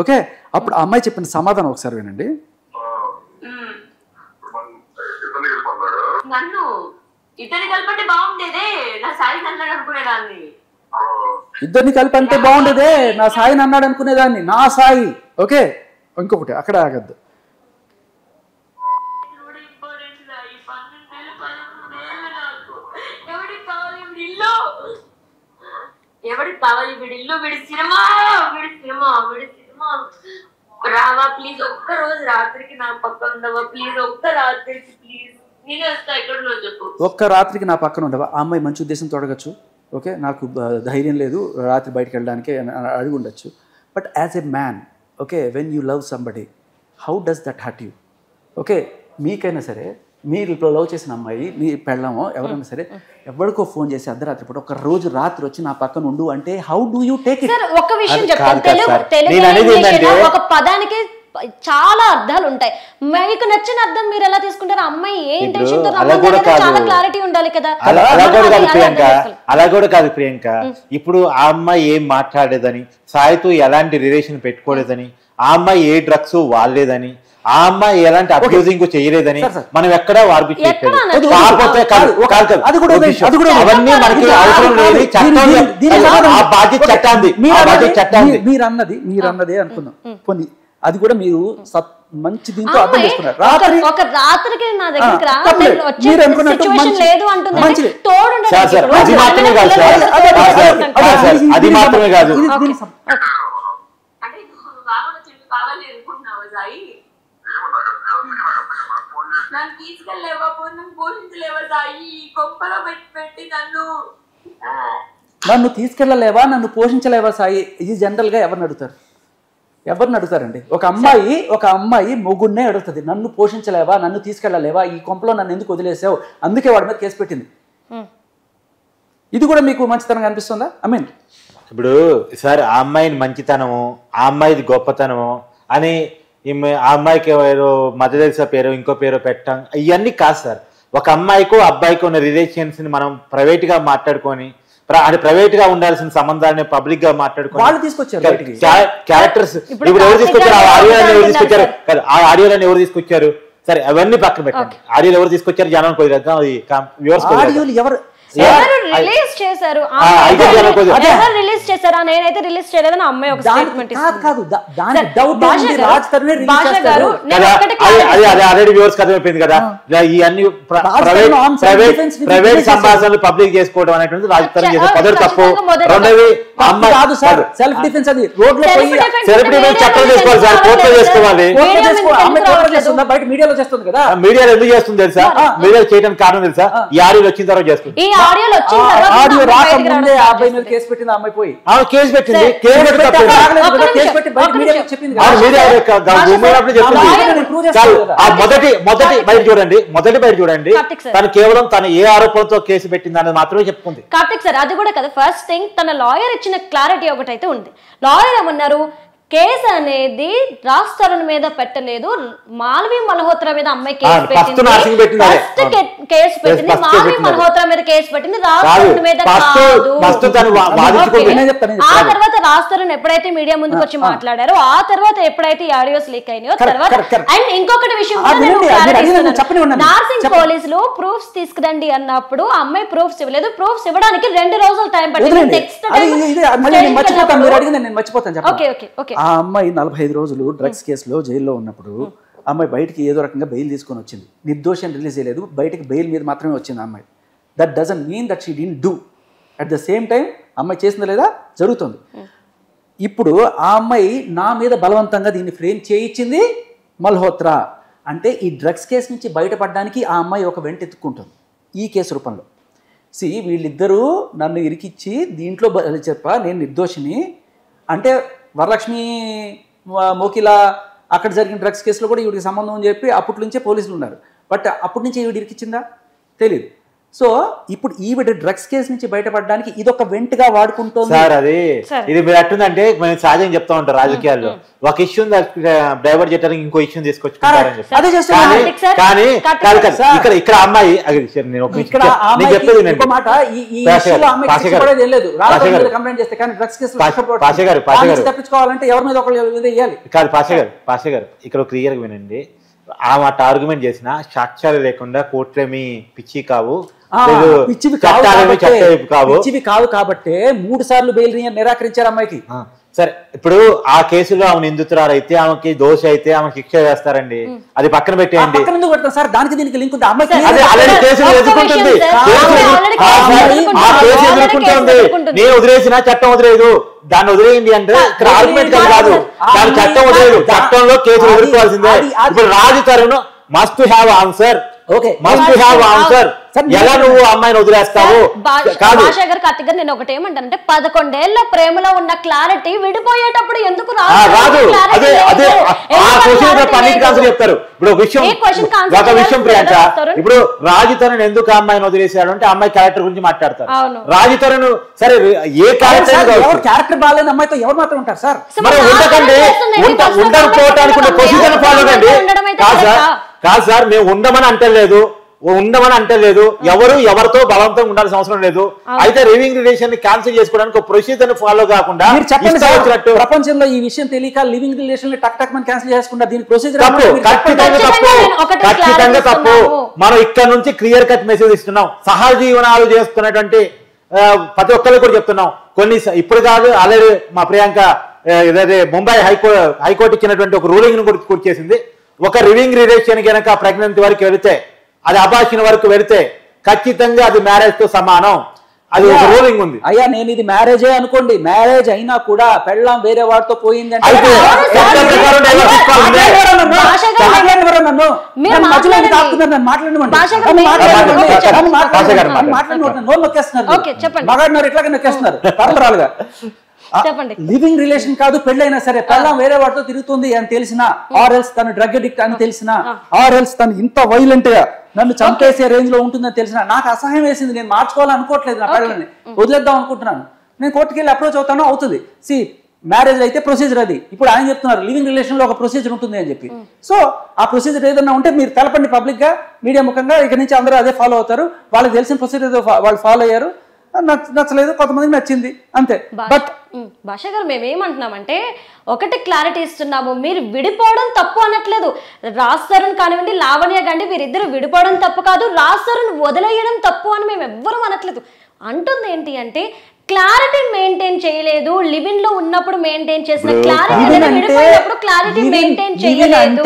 ఓకే, అప్పుడు ఆ అమ్మాయి చెప్పిన సమాధానం ఒకసారి వినండి. ఇద్దరిని కలిపంటే బాగుండేదే, నా సాయిని అన్నాడు అనుకునేదాన్ని. ఇద్దరిని కలిపి అంటే బాగుండేదే, నా సాయిని అన్నాడు అనుకునేదాన్ని. నా సాయి. ఓకే, ఇంకొకటి అక్కడ ఆగద్దు. ఎవరికి కావాలి? వీడి ఇల్లు, వీడి సినిమా, రావా ప్లీజ్, ఒక్క రోజు రాత్రికి నా పక్కన ఉండవా ప్లీజ్, ఒక్క రాత్రికి ప్లీజ్, నేనే వస్తా, ఎక్కడ నువ్వు చెప్పు. ఒక్క రాత్రికి నా పక్కన ఉండవా? ఆ అమ్మాయి మంచి ఉద్దేశంతో అడగచ్చు, ఓకే నాకు ధైర్యం లేదు రాత్రి బయటకు వెళ్ళడానికి అడిగి ఉండొచ్చు. But as a man, okay, when you love somebody, how does that hurt you? Okay, మీకైనా సరే మీరు లవ్ చేసిన అమ్మాయి, మీ పెళ్ళామో ఎవరైనా సరే ఎవరికో ఫోన్ చేసి అర్ధరాత్రి పూట ఒక రోజు రాత్రి వచ్చి నా పక్కన ఉండు అంటే how do you take it? Sir ఒక విషయం చెప్తాను, తెలుగు ఒక పదానికి చాలా అర్థాలు ఉంటాయి. మీకు నచ్చిన అర్థం మీరు ఎలా తీసుకుంటారు? అమ్మాయి ఏ ఇంటెన్షన్ తో చాలా క్లారిటీ ఉండాలి కదా. అలా కూడా కాదు ప్రియాంక, ఇప్పుడు ఆ అమ్మాయి ఏం మాట్లాడేదని, సాయితో ఎలాంటి రిలేషన్ పెట్టుకోలేదని, ఆ అమ్మాయి ఏ డ్రగ్స్ వాడలేదని, ఆ అమ్మాయి ఎలాంటి అబ్యూజింగ్ చేయలేదని మనం ఎక్కడా వార్పు చేయలేదు. అవన్నీ మనకి అవసరం లేదు, చట్టాన్ని మీరు అన్నదే అనుకుందాం. కొన్ని అది కూడా మీరు మంచి దీంతో అర్థం చేసుకున్నారు. ఒక రాత్రికి నా దగ్గరికి రా, లేదు అంటుంది. అది మాత్రమే కాదు సార్, అది మాత్రమే కాదు. నన్ను తీసుకెళ్ళలేవా, నన్ను పోషించలేవా సాయి, గొప్పలో పెట్టి నన్ను తీసుకెళ్ళలేవా, నన్ను పోషించలేవా సాయి? ఇది జనరల్ గా ఎవరిని అడుగుతారండి? ఒక అమ్మాయి మొగుడినే అడుగుతుంది, నన్ను పోషించలేవా, నన్ను తీసుకెళ్ళలేవా, ఈ కొంపలో నన్ను ఎందుకు వదిలేసావు, అందుకే వాడి మీద కేసు పెట్టింది. ఇది కూడా మీకు మంచితనంగా అనిపిస్తుందా? ఐ మీన్ ఇప్పుడు సార్ ఆ అమ్మాయిని మంచితనము, ఆ అమ్మాయిది గొప్పతనము అని ఆ అమ్మాయికి ఏదో మధ్యదేశ పేరు ఇంకో పేరు పెట్టడం ఇవన్నీ కాదు సార్. ఒక అమ్మాయికో అబ్బాయికి ఉన్న రిలేషన్స్ ని మనం ప్రైవేట్ గా మాట్లాడుకొని, అంటే ప్రైవేట్ గా ఉండాల్సిన సంబంధాన్ని పబ్లిక్ గా మాట్లాడుకొని క్యారెక్టర్స్ ఇప్పుడు ఎవరు తీసుకొచ్చారు, ఆ ఆడియోలను ఎవరు తీసుకొచ్చారు సరే అవన్నీ పక్కన పెట్టండి. ఆడియోలు ఎవరు తీసుకొచ్చారు జనానికి కొద్దిగా రిలీజ్ చేశారు, నేనైతే రిలీజ్ చేయలేదని అమ్మాయి ఒక స్టేట్మెంట్ అర్థమైపోయింది కదా. ఇవన్నీ ప్రైవేట్ సంభాషణలు పబ్లిక్ చేసుకోవడం అనేటువంటి రాజకీయం చేసే పదవి తప్పు. రెండవి సెల్ఫ్ డిఫెన్స్, అది రోడ్లో సెల్ఫ్ డిఫెన్స్ చట్టం చేసుకోవాలి సార్, కోర్టులో చేసుకోవాలి. మీడియాలో చేస్తుంది కదా, మీడియాలో ఎందుకు చేస్తుంది తెలుసా? మీడియా చేయడానికి కారణం తెలుసా? ఈ ఆడియోలు వచ్చిన తర్వాత చేస్తుంది. ఆడియో రాకముందే ఆ అబ్బాయి మీద కేసు పెట్టింది, ఆ అమ్మాయి పోయి కేసు పెట్టింది. మొదటి బయట చూడండి తను కేవలం తన ఏ ఆరోపణతో కేసు పెట్టింది అనేది మాత్రమే చెప్పుకుంది. కార్తిక్ సార్ అది కూడా కదా. ఫస్ట్ థింగ్ తన లాయర్ ఇచ్చిన క్లారిటీ ఒకటైతే ఉంది. లాయర్ ఏమన్నారు, కేసు అనేది రాజ్ తరుణ్ మీద పెట్టలేదు, మాల్వి మల్హోత్రా మీద అమ్మాయి కేసు పెట్టింది. మాల్వి మల్హోత్రా మీద కేసు పెట్టింది, రాజ్ తరుణ్ మీద కాదు. ఆ తర్వాత రాజ్ తరుణ్ ఎప్పుడైతే మీడియా ముందుకు వచ్చి మాట్లాడారో, ఆ తర్వాత ఎప్పుడైతే ఆడియోస్ లీక్ అయినాయో తర్వాత అండ్ ఇంకొకటి విషయం నార్సింగ్ పోలీసులు ప్రూఫ్స్ తీసుకురండి అన్నప్పుడు అమ్మాయి ప్రూఫ్స్ ఇవ్వలేదు. ప్రూఫ్స్ ఇవ్వడానికి 2 రోజులు టైం పట్టింది. ఆ అమ్మాయి 45 రోజులు డ్రగ్స్ కేసులో జైల్లో ఉన్నప్పుడు అమ్మాయి బయటికి ఏదో రకంగా బెయిల్ తీసుకొని వచ్చింది. నిర్దోషం రిలీజ్ చేయలేదు, బయటికి బెయిల్ మీద మాత్రమే వచ్చింది అమ్మాయి. That doesn't mean that she didn't do. At the same time అమ్మాయి చేసిందా లేదా జరుగుతుంది. ఇప్పుడు ఆ అమ్మాయి నా మీద బలవంతంగా దీన్ని ఫ్రేమ్ చేయించింది మల్హోత్రా అంటే ఈ డ్రగ్స్ కేసు నుంచి బయటపడడానికి ఆ అమ్మాయి ఒక వెంట ఎత్తుక్కుంటుంది ఈ కేసు రూపంలో. వీళ్ళిద్దరూ నన్ను ఇరికిచ్చి దీంట్లో నేను నిర్దోషిని అంటే వరలక్ష్మి మోకిల అక్కడ జరిగిన డ్రగ్స్ కేసులో కూడా ఈవిడికి సంబంధం అని చెప్పి అప్పటి నుంచే పోలీసులు ఉన్నారు. బట్ అప్పటి నుంచి ఈవిడ ఇరికిచ్చిందా తెలీదు. సో ఇప్పుడు ఈవిడ డ్రగ్స్ కేసు నుంచి బయటపడడానికి ఇదొక వెంటగా వాడుకుంటుంది సార్. అది ఇది మీరు ఎట్టుందంటే మేము సహజంగా చెప్తా ఉంటాం రాజకీయాల్లో, ఒక ఇష్యూ డైవర్ట్ చేయడానికి ఇంకో ఇష్యూ తీసుకొచ్చుకుంటారని చెప్పి. కానీ ఇక్కడ అమ్మాయి తప్పించుకోవాలంటే ఎవరి మీద ఒకళ్ళు వేయాలి కాదు. పాషా గారు ఇక్కడ క్లియర్గా వినండి. ఆ మాట ఆర్గ్యుమెంట్ చేసిన సాక్ష్యాలు లేకుండా కోర్టులేమి పిచ్చి కావు, పిచ్చివి కావు కాబట్టే 3 సార్లు బెయిల్ నిరాకరించారు అమ్మాయికి. సరే ఇప్పుడు ఆ కేసులో ఆమె నిందితురాలు అయితే ఆమెకి దోష అయితే ఆమె శిక్ష వేస్తారండి, అది పక్కన పెట్టేయండి. సార్ దానికి దీనికి లింక్ ఉంది. అమ్మాయి అది ఆల్రెడీ కేసులు ఎదుర్కొంటుంది, ఆ కేసు ఎదుర్కొంటుంది. నేను వదిలేసిన చట్టం వదిలేదు, దాన్ని వదిలేయండి అంటే ఇక్కడ ఆర్గ్యుమెంట్ కాదు, దాని చట్టం వదిలేదు, చట్టంలో కేసులు ఎదుర్కోవాల్సిందే. ఇప్పుడు Raju Tarun must have answer, must have answer. ఎలా నువ్వు అమ్మాయిని వదిలేస్తావు? భాషా గారు, కార్తిక్ గారు, నేను ఒకటి ఏమంటానంటే 11 ఏళ్ల ప్రేమలో ఉన్న క్లారిటీ విడిపోయేటప్పుడు ఎందుకు రాదు? అదే అదే ఆ క్వశ్చన్ పన్నీటి ఆన్సర్ చెప్తారు. ఇప్పుడు ఒక విషయం ప్రియాంక, ఇప్పుడు రాజు తరుణ్ ఎందుకు అమ్మాయిని వదిలేశాడు అంటే అమ్మాయి క్యారెక్టర్ గురించి మాట్లాడతారు. రాజు తరుణ్ సరే ఏ క్యారెక్టర్ బాగాలేని అమ్మాయితో ఎవరు మాత్రం ఉంటారు సార్? మరి ఉండకండి, ఉండకపోవటానికి ప్రొసీజర్ ఫాలో కండి. కాదు సార్, మేము ఉండమని అంటలేదు, ఎవరు ఎవరితో బలవంతంగా ఉండాల్సిన అవసరం లేదు. అయితే లివింగ్ రిలేషన్ ని క్యాన్సిల్ చేసుకోవడానికి ఒక ప్రొసీజర్ ఫాలో కాకుండా ప్రపంచంలో ఈ విషయం తెలియక లివింగ్ రిలేషన్ టక్ టక్ మనం క్యాన్సిల్ చేసుకుంటా, దీని ప్రొసీజర్ తప్పు, ఖచ్చితంగా తప్పు. మనం ఇక్కడ నుంచి క్లియర్ కట్ మెసేజ్ ఇస్తున్నాం. సహజీవనాలు చేస్తున్నటువంటి ప్రతి ఒక్కరికి కూడా చెప్తున్నాం. కొన్ని ఇప్పుడు కాదు, ఆల్రెడీ మా ప్రియాంక ఏదైతే ముంబై హైకోర్టు ఇచ్చినటువంటి ఒక రూలింగ్ ను కూడా చేసింది. ఒక లివింగ్ రిలేషన్ కనుక ప్రెగ్నెన్సీ వరకు వెళితే, అది అబార్షన్ వరకు వెళితే ఖచ్చితంగా అది మ్యారేజ్ తో సమానం. అది ఒక రూలింగ్ ఉంది. అయ్యా నేను ఇది మ్యారేజే అనుకోండి, మ్యారేజ్ అయినా కూడా పెళ్ళాం వేరే వాడితో పోయింది అంటే మగాడినారు ఇట్లాగే నొక్కేస్తున్నారు తరతరాలుగా. లివింగ్ రిలేషన్ కాదు, పెళ్ళైనా సరే పెళ్ళాం వేరే వాడితో తిరుగుతుంది అని తెలిసినా, ఆర్ఎల్స్ తను డ్రగ్ అడిక్ట్ అని తెలిసినా, ఆర్ఎల్స్ తను ఇంత వైలెంట్ గా నన్ను చంపేసే రేంజ్ లో ఉంటుందని తెలిసినా నాకు అసహాయం వేసింది. నేను మార్చుకోవాలనుకోవట్లేదు, నా పెళ్ళని వదిలేద్దాం అనుకుంటున్నాను. నేను కోర్టుకి వెళ్ళి అప్రోచ్ అవుతాను, అవుతుంది. సి మ్యారేజ్ అయితే ప్రొసీజర్ అది. ఇప్పుడు ఆయన చెప్తున్నారు లివింగ్ రిలేషన్ లో ఒక ప్రొసీజర్ ఉంటుంది అని చెప్పి. సో ఆ ప్రొసీజర్ ఏదన్నా ఉంటే మీరు తెలపండి పబ్లిక్ గా, మీడియా ముఖంగా. ఇక నుంచి అందరూ అదే ఫాలో అవుతారు. వాళ్ళకి తెలిసిన ప్రొసీజర్ వాళ్ళు ఫాలో అయ్యారు, నచ్చలేదు, కొంతమందికి నచ్చింది, అంతే. బట్ భాషా గారు మేమేమంటున్నామంటే ఒకటి క్లారిటీ ఇస్తున్నాము, మీరు విడిపోవడం తప్పు అనట్లేదు. రాజ్ తరుణ్ కానివ్వండి, లావణ్య కానివ్వండి, వీరిద్దరు విడిపోవడం తప్పు కాదు, రాజ్ తరుణ్ వదిలేయడం తప్పు అని మేము ఎవ్వరూ అనట్లేదు. అంటుంది ఏంటి అంటే క్లారిటీ మెయింటైన్ చేయలేదు, లివింగ్ లో ఉన్నప్పుడు మెయింటైన్ చేసిన క్లారిటీ విడిపోయినప్పుడు క్లారిటీ మెయింటైన్ చేయలేదు.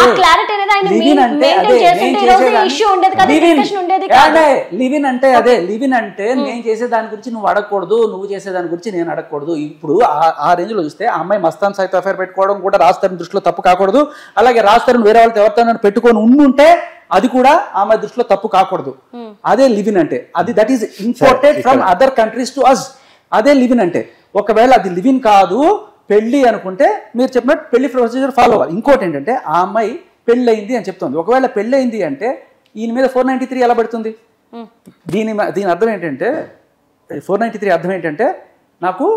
ఆ క్లారిటీ అనేది ఆయన మెయింటైన్ చేస్తుంటే ఈ రోజు ఇష్యూ ఉండేది కదా, డిస్కషన్ ఉండేది కాదు. లివిన్ అంటే అదే, లివిన్ అంటే నేను చేసే దాని గురించి నువ్వు అడగకూడదు, నువ్వు చేసే దాని గురించి నేను అడగకూడదు. ఇప్పుడు ఆ రేంజ్ లో చూస్తే ఆ అమ్మాయి మస్తాన్ సైతం అఫైర్ పెట్టుకోవడం కూడా రాజ్ తరుణ్ దృష్టిలో తప్పు కాకూడదు. అలాగే రాజ్ తరుణ్ వేరే వాళ్ళతో ఎవరితో పెట్టుకొని ఉండుంటే అది కూడా ఆమె దృష్టిలో తప్పు కాకూడదు. అదే లివిన్ అంటే. అది that is imported from other countries to us. అదే లివిన్ అంటే. ఒకవేళ అది లివిన్ కాదు పెళ్లి అనుకుంటే మీరు చెప్పినట్టు పెళ్లి ప్రొసీజర్ ఫాలో అవ్వాలి. ఇంకోటి ఏంటంటే ఆ అమ్మాయి పెళ్లి అయింది అని చెప్తుంది. ఒకవేళ పెళ్లి అయింది అంటే ఈయన మీద 493 ఎలా పడుతుంది? దీని అర్థం ఏంటంటే 493 అర్థం ఏంటంటే నాకు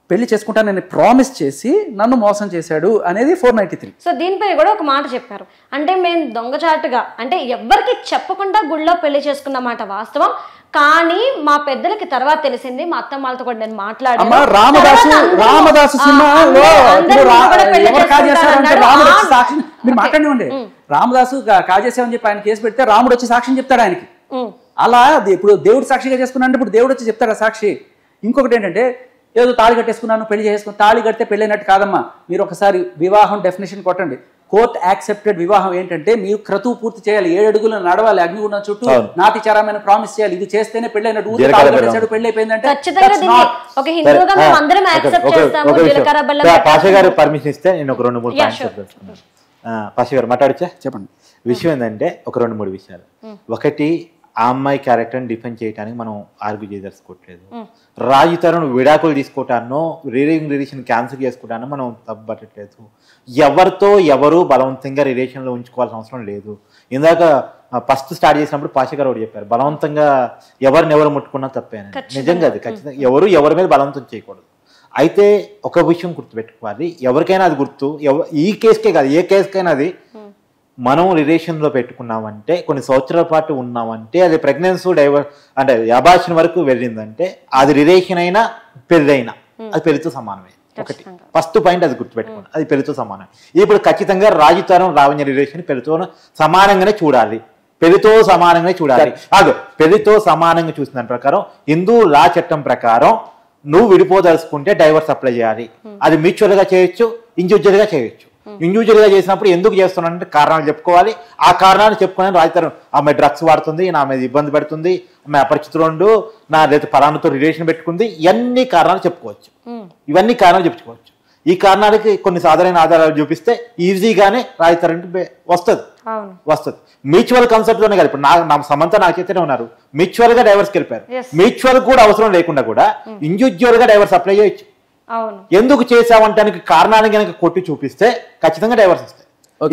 పెళ్లి చేసుకుంటానని ప్రామిస్ చేసి నన్ను మోసం చేశాడు అనేది 493. సో దీనిపై కూడా ఒక మాట చెప్పారు, అంటే మేము దొంగచాటుగా అంటే ఎవ్వరికి చెప్పకుండా గుళ్ళో పెళ్లి చేసుకున్న మాట వాస్తవం, కానీ మా పెద్దలకి తర్వాత తెలిసింది, మా అత్తమ్మలతో కూడా నేను మాట్లాడాను. రామదాసు సినిమాలో మీరు మాట్లాడివ్వండి, రామదాసు కాజేసామని చెప్పి ఆయన కేసు పెడితే రాముడు వచ్చి సాక్ష్యం చెప్తాడు ఆయనకి. అలా ఇప్పుడు దేవుడు సాక్షిగా చేసుకున్నాడు, ఇప్పుడు దేవుడు వచ్చి చెప్తాడు సాక్షి. ఇంకొకటి ఏంటంటే ఏదో తాళి కట్టేసుకున్నాను పెళ్లి చేసుకుని, తాళి కడితే పెళ్ళైనట్టు కాదమ్మా. మీరు ఒకసారి వివాహం డెఫినేషన్ కొట్టండి. కోర్ట్ యాక్సెప్టెడ్ వివాహం ఏంటంటే మీరు క్రతువు పూర్తి చేయాలి, 7 అడుగులు నడవాలి, అగ్నిగుండం చుట్టూ నాతిచారమైన ప్రామిస్ చేయాలి, ఇది చేస్తేనే పెళ్ళైనట్టు. పెళ్లి అయిపోయిందంటే పాషా గారు పర్మిషన్ ఇస్తే నేను ఒక 2-3 పాయింట్స్ పాషా గారు మాట్లాడచ్చా? చెప్పండి. విషయం ఏంటంటే ఒక 2-3 విషయాలు. ఒకటి, ఆ అమ్మాయి క్యారెక్టర్ని డిఫెండ్ చేయడానికి మనం ఆర్గ్యూ చేయదలుచుకోవట్లేదు. రాజు తరుణ్ విడాకులు తీసుకోవటానో రిలేషన్ క్యాన్సిల్ చేసుకోవటానో మనం తప్పబట్టట్లేదు. ఎవరితో ఎవరు బలవంతంగా రిలేషన్లో ఉంచుకోవాల్సిన అవసరం లేదు. ఇందాక ఫస్ట్ స్టార్ట్ చేసినప్పుడు పాషా గారు ఒకటి చెప్పారు, బలవంతంగా ఎవరు ముట్టుకున్నా తప్పేనని. నిజంగా అది ఖచ్చితంగా ఎవరి మీద బలవంతం చేయకూడదు. అయితే ఒక విషయం గుర్తుపెట్టుకోవాలి, ఎవరికైనా అది గుర్తు, ఈ కేసుకే కాదు ఏ కేసుకైనా అది, మనం రిలేషన్లో పెట్టుకున్నామంటే కొన్ని సంవత్సరాల పాటు ఉన్నామంటే అది ప్రెగ్నెన్సీ అంటే అబార్షన్ వరకు వెళ్ళిందంటే అది రిలేషన్ అయినా పెళ్ళైనా అది పెళ్లితో సమానమే. ఒకటి ఫస్ట్ పాయింట్ అది గుర్తుపెట్టుకోండి, అది పెళ్లితో సమానం. ఇప్పుడు ఖచ్చితంగా రాజు తరుణ్ లావణ్య రిలేషన్ పెళ్లితో సమానంగానే చూడాలి, పెళ్లితో సమానంగా చూడాలి. అదో పెళ్లితో సమానంగా చూసిన దాని ప్రకారం హిందూ లా చట్టం ప్రకారం నువ్వు విడిపోదలుచుకుంటే డైవర్స్ అప్లై చేయాలి. అది మ్యూచువల్ గా చేయొచ్చు, ఇండివిజువల్ గా చేయొచ్చు. ఇండివిజువల్ గా చేసినప్పుడు ఎందుకు చేస్తున్నానంటే కారణాలు చెప్పుకోవాలి. ఆ కారణాలు చెప్పుకుని రాజుతారు ఆమె డ్రగ్స్ వాడుతుంది, నా మీద ఇబ్బంది పెడుతుంది, ఆమె అపరిచితుడు, నా లేదా పలానాతో రిలేషన్ పెట్టుకుంది, ఇవన్నీ కారణాలు చెప్పుకోవచ్చు. ఇవన్నీ కారణాలు చెప్పుకోవచ్చు. ఈ కారణాలకి కొన్ని సాధారణ ఆధారాలు చూపిస్తే ఈజీగానే రాజుతారంటే వస్తుంది. మ్యూచువల్ కన్సెప్ట్ లోనే కాదు. ఇప్పుడు నా సమంత నా చేతనే ఉన్నారు, మ్యూచువల్ గా డైవర్స్కి వెళ్ళిపోయారు. మ్యూచువల్ కూడా అవసరం లేకుండా కూడా ఇండివిజువల్ గా డైవర్స్ అప్లై చేయొచ్చు. ఎందుకు చేసావంటానికి కారణాన్ని కనుక కొట్టి చూపిస్తే ఖచ్చితంగా డైవర్స్ వస్తాయి.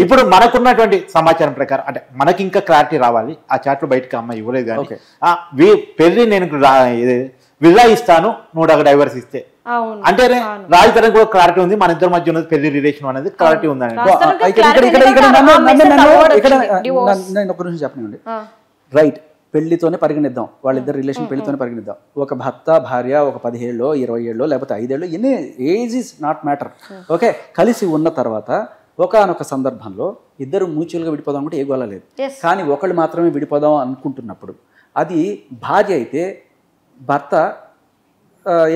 ఇప్పుడు మనకున్నటువంటి సమాచారం ప్రకారం అంటే మనకి ఇంకా క్లారిటీ రావాలి. ఆ చాట్లు బయటకు అమ్మాయి ఇవ్వలేదు కానీ పెళ్లి నేను విల్లా ఇస్తాను, నువ్వు డైవర్స్ ఇస్తే అంటే రాజుతరం కూడా క్లారిటీ ఉంది. మన ఇద్దరి మధ్య ఉన్నది పెళ్లి రిలేషన్ అనేది క్లారిటీ ఉందని. నేను ఒక నిమిషం చెప్పనండి. రైట్, పెళ్లితోనే పరిగణిద్దాం, వాళ్ళిద్దరు రిలేషన్ పెళ్లితోనే పరిగణిద్దాం. ఒక భర్త భార్య ఒక 10 ఏళ్ళో 20 ఏళ్ళో లేకపోతే 5 ఏళ్ళు, ఎన్ని age is not matter. Okay, కలిసి ఉన్న తర్వాత ఒకనొక సందర్భంలో ఇద్దరు మ్యూచువల్గా విడిపోదాం అంటే ఏ గోళ లేదు. కానీ ఒకళ్ళు మాత్రమే విడిపోదాం అనుకుంటున్నప్పుడు అది భార్య అయితే భర్త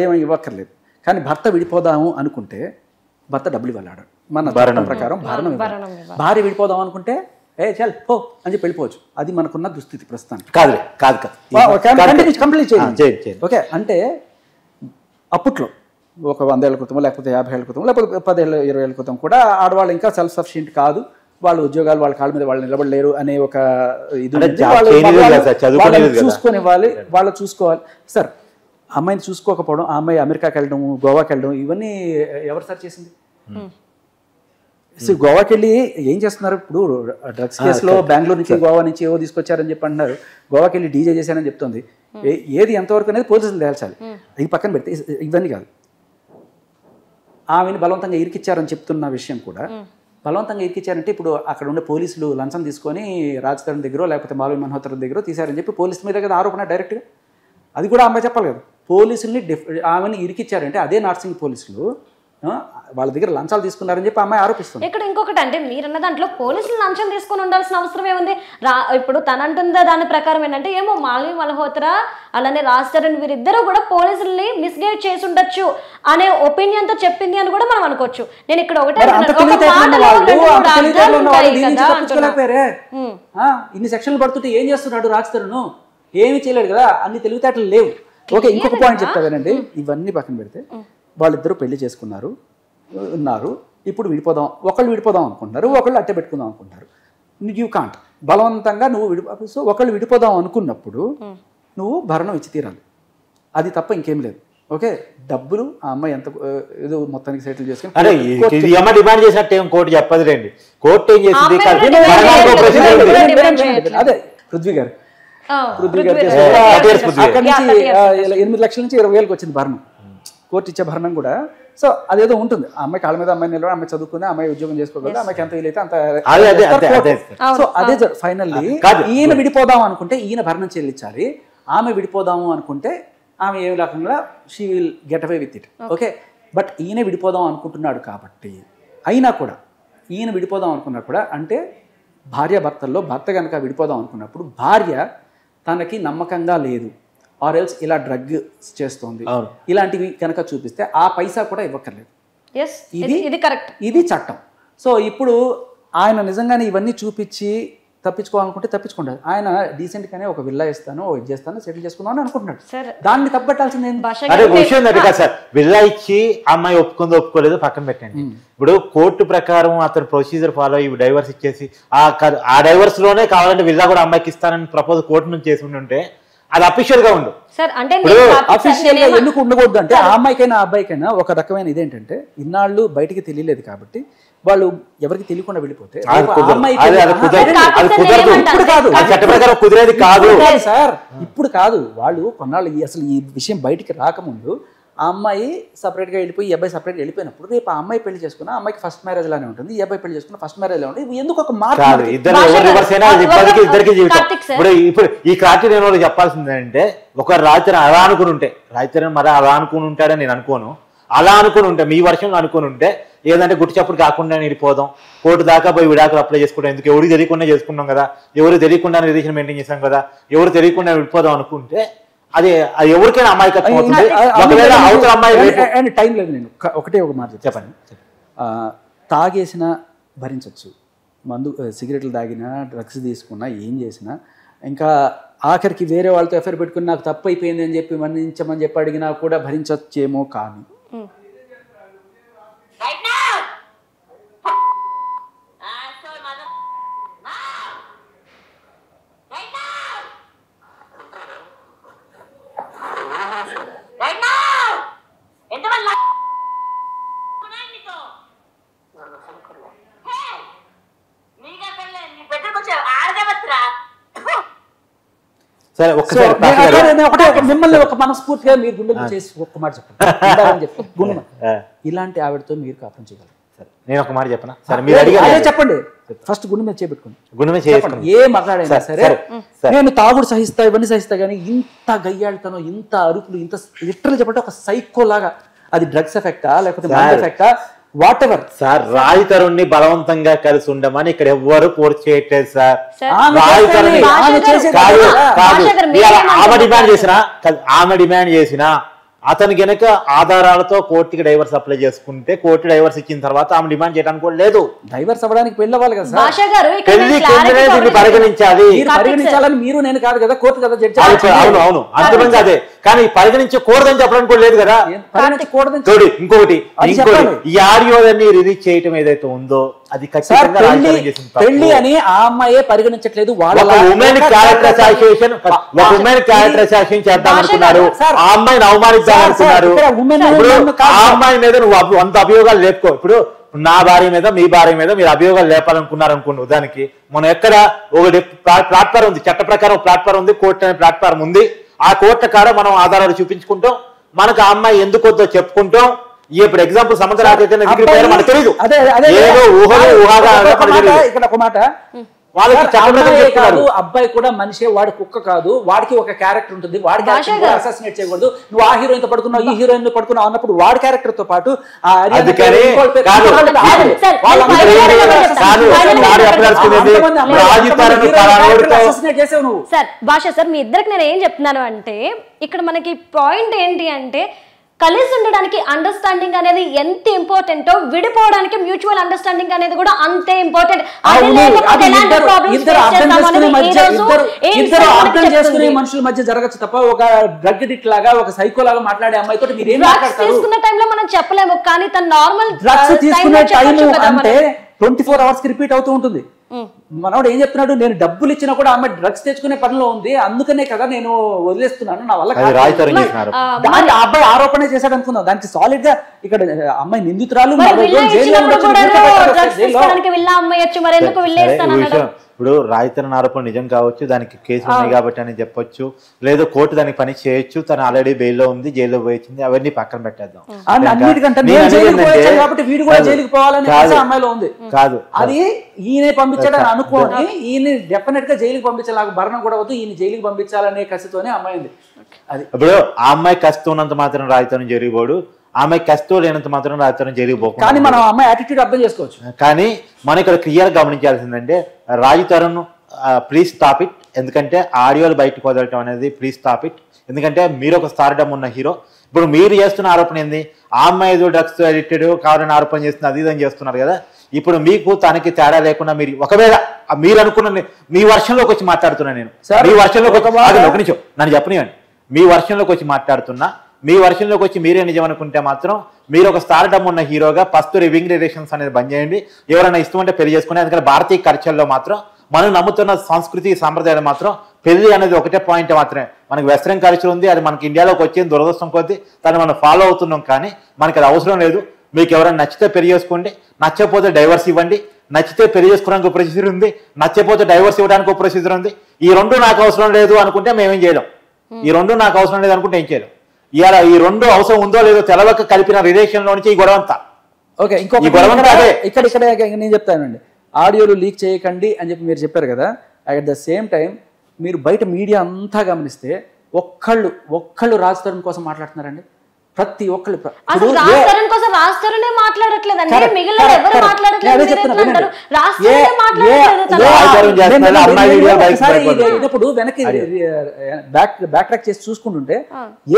ఏమీ ఇవ్వక్కర్లేదు. కానీ భర్త విడిపోదాము అనుకుంటే భర్త డబ్బులు ఇవ్వలేడు. మన చట్టం ప్రకారం భరణం ఇవ్వాలి. భార్య విడిపోదాం అనుకుంటే చల్ పో అని చెప్పి వెళ్ళిపోవచ్చు. అది మనకున్న దుస్థితి ప్రస్తుతానికి. కంప్లీట్ చేయండి. ఓకే, అంటే అప్పట్లో ఒక 100 ఏళ్ళ క్రితం లేకపోతే 50 ఏళ్ళ క్రితం లేకపోతే 10 ఏళ్ళ 20 ఏళ్ళ క్రితం కూడా ఆడవాళ్ళు ఇంకా సెల్ఫ్ సఫిషియెంట్ కాదు, వాళ్ళ ఉద్యోగాలు వాళ్ళ కాళ్ళ మీద వాళ్ళు నిలబడలేరు అనే ఒక ఇది చూసుకొని ఇవ్వాలి, వాళ్ళు చూసుకోవాలి. సార్, అమ్మాయిని చూసుకోకపోవడం, ఆ అమ్మాయి అమెరికాకి వెళ్ళడం, గోవాకి వెళ్ళడం, ఇవన్నీ ఎవరు సార్ చేసింది? గోవాకి వెళ్ళి ఏం చేస్తున్నారు? ఇప్పుడు డ్రగ్స్ కేసులో బెంగళూరు నుంచి గోవా నుంచి ఏవో తీసుకొచ్చారని చెప్పి అంటున్నారు. గోవాకి వెళ్ళి డీజే చేశారని చెప్తుంది. ఏది ఎంతవరకు అనేది పోలీసులు తేల్చాలి. ఇది పక్కన పెడితే ఇవన్నీ కాదు, ఆమెను బలవంతంగా ఇరికిచ్చారని చెప్తున్న విషయం కూడా, బలవంతంగా ఇరికిచ్చారంటే ఇప్పుడు అక్కడ ఉండే పోలీసులు లంచం తీసుకొని రాజ్ తరుణ్ దగ్గర లేకపోతే మాలవి మల్హోత్రా దగ్గర తీశారని చెప్పి పోలీసు మీద కదా ఆరోపణ డైరెక్ట్గా. అది కూడా అమ్మాయి చెప్పాలి కదా. పోలీసుల్ని ఆమెను ఇరికిచ్చారంటే అదే నార్సింగ్ పోలీసులు వాళ్ళ దగ్గర లంచాలు తీసుకున్నారని చెప్పి అమ్మాయి ఆరోపిస్తుంది. ఇక్కడ ఇంకొకటి అంటే మీరన్న దాంట్లో పోలీసులు లంచం తీసుకుని ఉండాల్సిన అవసరం ఏముంది? ఇప్పుడు తనంటుందా దాని ప్రకారం ఏంటంటే ఏమో మాలవి మల్హోత్రా అలానే రాజ్ తరుణ్ వీరిద్దరూ కూడా పోలీసుల్ని మిస్గైడ్ చేసి ఉండొచ్చు అనే ఒపీనియన్ తో చెప్పింది అని కూడా మనం అనుకోవచ్చు. నేను ఇక్కడ ఇన్ని సెక్షన్లు పడుతుంటే ఏం చేస్తున్నాడు రాజ్ తరుణ్? ఏమి చేయలేడు కదా, అన్ని తెలివితేటలు లేవు. ఓకే, ఇంకొక పాయింట్ చెప్తావేనండి. ఇవన్నీ పక్కన పెడితే వాళ్ళిద్దరూ పెళ్లి చేసుకున్నారు, ఉన్నారు, ఇప్పుడు విడిపోదాం, ఒకళ్ళు విడిపోదాం అనుకుంటున్నారు, ఒకళ్ళు అట్టే పెట్టుకుందాం అనుకుంటున్నారు. యూ కాంట్ బలవంతంగా నువ్వు సో ఒకళ్ళు విడిపోదాం అనుకున్నప్పుడు నువ్వు భరణం ఇచ్చి తీరాలి, అది తప్ప ఇంకేం లేదు. ఓకే, డబ్బులు ఆ అమ్మాయి ఎంత ఏదో మొత్తానికి సెటిల్ చేసుకుని డిమాండ్ చేసినట్టు కోర్టు చెప్పదులేండి. కోర్టు ఏం చేసింది? అదే పృథ్వీ గారు అక్కడి నుంచి 8 లక్షల నుంచి 20,000 వచ్చింది భరణం. కోర్టు ఇచ్చే భరణం కూడా. సో అదేదో ఉంటుంది, ఆ అమ్మాయి కాళ్ళ మీద అమ్మాయి నిలబడి, అమ్మాయి చదువుకుంది, అమ్మాయి ఉద్యోగం చేసుకోగలదు, అమ్మాయికి ఎంత వీలైతే అంత. సో అదే ఫైనల్లీ ఈయన విడిపోదాం అనుకుంటే ఈయన భరణం చెల్లించాలి, ఆమె విడిపోదాము అనుకుంటే ఆమె ఏమి లేకుండా she will get away with it. Okay, but ఈయన విడిపోదాం అనుకుంటున్నాడు కాబట్టి, అయినా కూడా ఈయన విడిపోదాం అనుకున్నా కూడా అంటే భార్యాభర్తల్లో భర్త కనుక విడిపోదాం అనుకున్నప్పుడు భార్య తనకి నమ్మకంగా లేదు, ఆర్ ఎల్స్ ఇలా డ్రగ్ చేస్తోంది, ఇలాంటివి కనుక చూపిస్తే ఆ పైసా కూడా ఇవ్వక్కర్లేదు. ఇది చట్టం. సో ఇప్పుడు ఆయన నిజంగానే ఇవన్నీ చూపించి తప్పించుకోవాలనుకుంటే తప్పించుకుంటారు. ఆయన డీసెంట్గానే ఒక విల్లా ఇస్తాను, ఇది చేస్తాను, సెటిల్ చేసుకుందాం అని అనుకుంటున్నాడు. దాన్ని తప్పట్టాల్సింది విల్లా ఇచ్చి అమ్మాయి ఒప్పుకోలేదు పక్కన పెట్టండి. ఇప్పుడు కోర్టు ప్రకారం అతను ప్రొసీజర్ ఫాలో అయ్యి డైవర్స్ ఇచ్చేసి ఆ డైవర్స్ లోనే కావాలంటే విల్లా కూడా అమ్మాయికి ఇస్తానని ప్రపోజ్ కోర్టు నుంచి చేసి ఉంటే అది అఫీషియల్ గా ఉండు. అఫీషియల్ గా ఎందుకు ఉండకూడదు అంటే ఆ అమ్మాయికైనా ఆ అబ్బాయికైనా ఒక రకమైన ఇదేంటంటే ఇన్నాళ్ళు బయటికి తెలియలేదు కాబట్టి వాళ్ళు ఎవరికి తెలియకుండా వెళ్ళిపోతే కుదిరేది కాదు సార్. ఇప్పుడు కాదు, వాళ్ళు కొన్నాళ్ళు అసలు ఈ విషయం బయటికి రాకముందు ఆ అమ్మాయి సపరేట్గా వెళ్ళిపోయి ఈ అబ్బాయి సపరేట్గా వెళ్ళిపోయినప్పుడు రేపు ఆ అమ్మాయి పెళ్లి చేసుకున్న అమ్మాయికి ఫస్ట్ మ్యారేజ్ లానే ఉంటుంది, ఈ అబ్బాయి పెళ్లి చేసుకున్న ఫస్ట్ మ్యారేజ్ లా ఉంటుంది. ఎందుకు ఒక మార్పు ఇద్దరికి ఇప్పుడు ఈ క్లారిటీ నేను చెప్పాల్సింది అంటే ఒక రాత్రి అలా అనుకుని ఉంటే రాత్రి మరి అలా అనుకుని ఉంటాడని నేను అనుకోను. అలా అనుకుని ఉంటే మీ వర్షంలో అనుకుని ఉంటే ఏదంటే గుట్టి చప్పుడు కాకుండా వెళ్ళిపోదాం, కోర్టు దాకా పోయి విడాకులు అప్లై చేసుకుంటాం, ఎందుకు ఎవరికి తెలియకుండా చేసుకున్నాం కదా, ఎవరు తెలియకుండా రిలేషన్ మెయింటైన్ చేసాం కదా, ఎవరు తెలియకుండా వెళ్ళిపోదాం అనుకుంటే అది ఎవరికైనా అమాయకత్వం అవుతుంది. ఒకవేళ అవతల అమ్మాయి టైం లేదు, నేను ఒకటే ఒక మాట చెప్పండి. తాగేసినా భరించవచ్చు, మందు సిగరెట్లు తాగినా డ్రగ్స్ తీసుకున్నా ఏం చేసినా, ఇంకా ఆఖరికి వేరే వాళ్ళతో ఎఫ్ఐఆర్ పెట్టుకుని నాకు తప్పు అయిపోయింది అని చెప్పి మన్నించమని చెప్పి అడిగినా కూడా భరించచ్చేమో. కానీ సరే ఒక్కసారి మిమ్మల్ని ఒక మనస్ఫూర్తిగా మీరు గుండె చేసి ఒక్క మాట చెప్పండి. గుండె ఇలాంటి ఆవిడతో మీరు కాపురం చేయగలరు. సరే నేను ఒక మాట చెప్పనా? సరే మీరు అడిగారు చెప్పండి. ఫస్ట్ గుండె మీద చేపెట్టుకోండి. గుండె మీద చేసుకోండి. ఏ మాట్లాడైనా సరే నేను తాగుడు సహిస్తా, ఇవన్నీ సహిస్తా, కానీ ఇంత గయ్యాళతనం, ఇంత అరుపులు, ఇంత లిటరల్ చెప్పంటే ఒక సైకో లాగా, అది డ్రగ్స్ ఎఫెక్టా లేకపోతే మందు ఎఫెక్టా వాట్ ఎవర్ సార్. రాయి తరుణ్ణి బలవంతంగా కలిసి ఉండమని ఇక్కడ ఎవ్వరు ఫోర్స్ చేయట్లేదు సార్. ఆమె డిమాండ్ చేసినా అతను గనక ఆధారాలతో కోర్టుకి డైవర్స్ అప్లై చేసుకుంటే కోర్టు డైవర్స్ ఇచ్చిన తర్వాత ఆమె డిమాండ్ చేయడానికి కూడా లేదు. డైవర్స్ అవ్వడానికి పెళ్లి అవ్వాలి కదా సార్. పెళ్లి దీన్ని పరిగణించాలి. పరిగణించాలని మీరు నేను కాదు కదా, కోర్టు కదా జడ్జి. అవును అవును అర్థమైంది. అదే కానీ పరిగణించకూడదని చెప్పడానికి కూడా లేదు కదా. ఇంకొకటి ఈ ఆడియోని రిలీజ్ చేయటం ఏదైతే ఉందో అది పెళ్లి అని ఆ అమ్మాయే పరిగణించట్లేదు. ఉమెన్ క్యారెక్టర్ అసోసియేషన్ చేద్దాం అనుకున్నారు, ఆ అమ్మాయిని అవమానిద్దాం అనుకున్నారు. ఆ అమ్మాయి మీద నువ్వు అంత అభియోగాలు లేపుకో. ఇప్పుడు నా భార్య మీద మీ భార్య మీద మీరు అభియోగాలు లేపాలనుకున్నారు అనుకున్నావు. దానికి మనం ఎక్కడ ఒకటి ప్లాట్ఫారం ఉంది, చట్ట ప్రకారం ప్లాట్ఫారం ఉంది, కోర్టు అనే ప్లాట్ఫారం ఉంది. ఆ కోర్టు కాడ మనం ఆధారాలు చూపించుకుంటాం, మనకు ఆ అమ్మాయి ఎందుకు వద్దో చెప్పుకుంటాం. ఇప్పుడు ఎగ్జాంపుల్ సమంత రాజైతే మనకు తెలియదు, ఏదో ఊహలో ఊహాగా ఇక్కడ ఒక మాట. కాదు అబ్బాయి కూడా మనిషే, వాడి కుక్క కాదు, వాడికి ఒక క్యారెక్టర్ ఉంటుంది, వాడికి అసాసినేట్ చేయకూడదు. నువ్వు ఆ హీరోయిన్ తో పడుకున్నావు, ఈ హీరోయిన్ తో పడుకున్నావు అన్నప్పుడు వాడి క్యారెక్టర్ తో పాటు సార్ భాష సార్ మీ ఇద్దరికి నేను ఏం చెప్తున్నాను అంటే ఇక్కడ మనకి పాయింట్ ఏంటి అంటే కలిసి ఉండడానికి అండర్స్టాండింగ్ అనేది ఎంత ఇంపార్టెంటో విడిపోవడానికి మ్యూచువల్ అండర్స్టాండింగ్ అనేది కూడా అంతే ఇంపార్టెంట్. మనుషుల మధ్య జరగచ్చు తప్ప ఒక డ్రగ్ అడిక్ట్ లాగా ఒక సైకో లాగా మాట్లాడే అమ్మాయితో మీరు తీసుకున్న టైంలో మనం చెప్పలేము, కానీ తన నార్మల్ డ్రగ్స్ తీసుకునే టైం అంటే 24 hours రిపీట్ అవుతూ ఉంటుంది. మనోడు ఏం చెప్తున్నాడు, నేను డబ్బులు ఇచ్చినా కూడా అమ్మాయి డ్రగ్స్ తెచ్చుకునే పనిలో ఉంది, అందుకనే కదా నేను వదిలేస్తున్నాను, నా వల్ల అబ్బాయి ఆరోపణ చేశాడు అనుకుందాం. దానికి సాలిడ్ గా ఇక్కడ అమ్మాయి నిందితురాలు. ఇప్పుడు రాయితన ఆరోపణ నిజం కావచ్చు, దానికి కేసులు ఉన్నాయి కాబట్టి అని చెప్పొచ్చు, లేదా కోర్టు దానికి పని చేయొచ్చు, తను ఆల్రెడీ బెయిల్లో ఉంది, జైల్లో పోయింది, అవన్నీ పక్కన పెట్టేద్దాం. కాదు అది ఈయన పంపించాడని అనుకోని ఈయన డెఫినెట్ గా జైలుకి పంపించాలి, నాకు భరణం కూడా వద్దు, ఈయన జైలుకి పంపించాలనే కసితోనే అమ్మాయి ఉంది. అది ఇప్పుడు ఆ అమ్మాయి కసితో ఉన్నంత మాత్రం రాయితనం జరిగిపోడు, ఆమె కష్టం లేనంత మాత్రం రాయితనం జరిగిపోతుంది. కానీ మనం అమ్మాయి యాటిట్యూడ్ అర్థం చేసుకోవచ్చు. కానీ మనం ఇక్కడ క్లియర్ గమనించాల్సిందంటే Raju Tarun please stop it. ఎందుకంటే ఆడియోలు బయటకు వదలటం అనేది ప్లీజ్ స్టాప్ ఇట్. ఎందుకంటే మీరు ఒక స్టార్డమ్ ఉన్న హీరో, ఇప్పుడు మీరు చేస్తున్న ఆరోపణ ఏంది, ఆ అమ్మాయి ఏదో డ్రగ్స్ అడిక్టెడ్ కావాలని ఆరోపణ చేస్తుంది, అది ఇదని చేస్తున్నారు కదా. ఇప్పుడు మీకు తనకి తేడా లేకుండా మీరు ఒకవేళ మీరు అనుకున్న మీ వర్షంలోకి వచ్చి మాట్లాడుతున్నా, నేను మీ వర్షంలోకి ఒక నిమిషం నన్ను చెప్పనివ్వండి, మీ వర్షంలోకి వచ్చి మాట్లాడుతున్నా, మీ వర్షంలోకి వచ్చి మీరే నిజం అనుకుంటే మాత్రం మీరు ఒక స్టార్డమ్ ఉన్న హీరోగా ఫస్ట్ రివింగ్ రిలేషన్స్ అనేది బంద్ చేయండి. ఎవరైనా ఇష్టం అంటే పెళ్లి చేసుకుని, ఎందుకంటే భారతీయ కల్చర్లో మాత్రం మనం నమ్ముతున్న సంస్కృతి సాంప్రదాయాలు మాత్రం పెళ్లి అనేది ఒకటే పాయింట్ మాత్రమే. మనకి వెస్ట్రన్ కల్చర్ ఉంది, అది మనకి ఇండియాలోకి వచ్చింది దురదృష్టం కొద్దీ దాన్ని మనం ఫాలో అవుతున్నాం. కానీ మనకి అది అవసరం లేదు. మీకు ఎవరైనా నచ్చితే పెళ్లి చేసుకోండి, నచ్చకపోతే డైవర్స్ ఇవ్వండి. నచ్చితే పెళ్లి చేసుకోవడానికి ఒక ప్రొసీజర్ ఉంది, నచ్చకపోతే డైవర్స్ ఇవ్వడానికి ఒక ప్రొసీజర్ ఉంది. ఈ రెండు నాకు అవసరం లేదు అనుకుంటే మేమేం చేయలేం, ఈ రెండు నాకు అవసరం లేదు అనుకుంటే ఏం చేయలేం. ఇవాళ ఈ రెండు అవసరం ఉందో లేదో తెలవక కలిపిన రిలేషన్ లో నుంచి ఈ గొడవ అంతా. ఓకే, ఇంకొక ఇక్కడ నేను చెప్తానండి, ఆడియోలు లీక్ చేయకండి అని చెప్పి మీరు చెప్పారు కదా. అట్ ద సేమ్ టైం మీరు బయట మీడియా అంతా గమనిస్తే ఒక్కళ్ళు రాజ్ తరుణ్ కోసం మాట్లాడుతున్నారండి. ప్రతి ఒక్కళ్ళు అసలు రాజ్ తరుణ్ కోసం రాజ్ తరుణే మాట్లాడట్లేదండి, మిగిలిన ఎవరు ఇప్పుడు వెనక్కి బ్యాక్ ట్రాక్ చేసి చూసుకుంటుంటే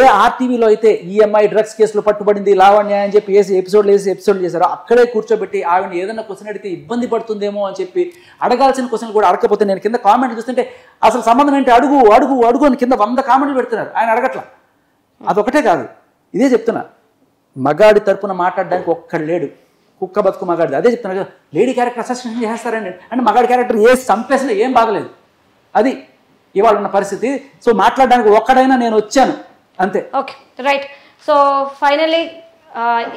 ఏ ఆర్టీవీలో అయితే ఈఎంఐ డ్రగ్స్ కేసులో పట్టుబడింది లావణ్య అని చెప్పి ఎపిసోడ్ చేశారో అక్కడే కూర్చోబెట్టి ఆవిడ ఏదైనా క్వశ్చన్ అడిగితే ఇబ్బంది పడుతుందేమో అని చెప్పి అడగాల్సిన క్వశ్చన్ కూడా అడగకపోతే నేను కింద కామెంట్ చూస్తుంటే అసలు సంబంధం ఏంటి అడుగు అడుగు అడుగు అని కింద 100 కామెంట్లు పెడుతున్నారు, ఆయన అడగట్లా. అదొకటే కాదు, ఇదే చెప్తున్నా, మగాడి తరపున మాట్లాడడానికి ఒక్కడు లేడు, కుక్క బతుకు మగాడిది. అదే చెప్తున్నా కదా, లేడీ క్యారెక్టర్ అసెసినేషన్ చేస్తారండి అంటే మగాడి క్యారెక్టర్ చంపేసినా ఏం బాగలేదు, అది ఇవాళ ఉన్న పరిస్థితి. సో మాట్లాడడానికి ఒక్కడైనా నేను వచ్చాను అంతే. Okay right. సో ఫైనలీ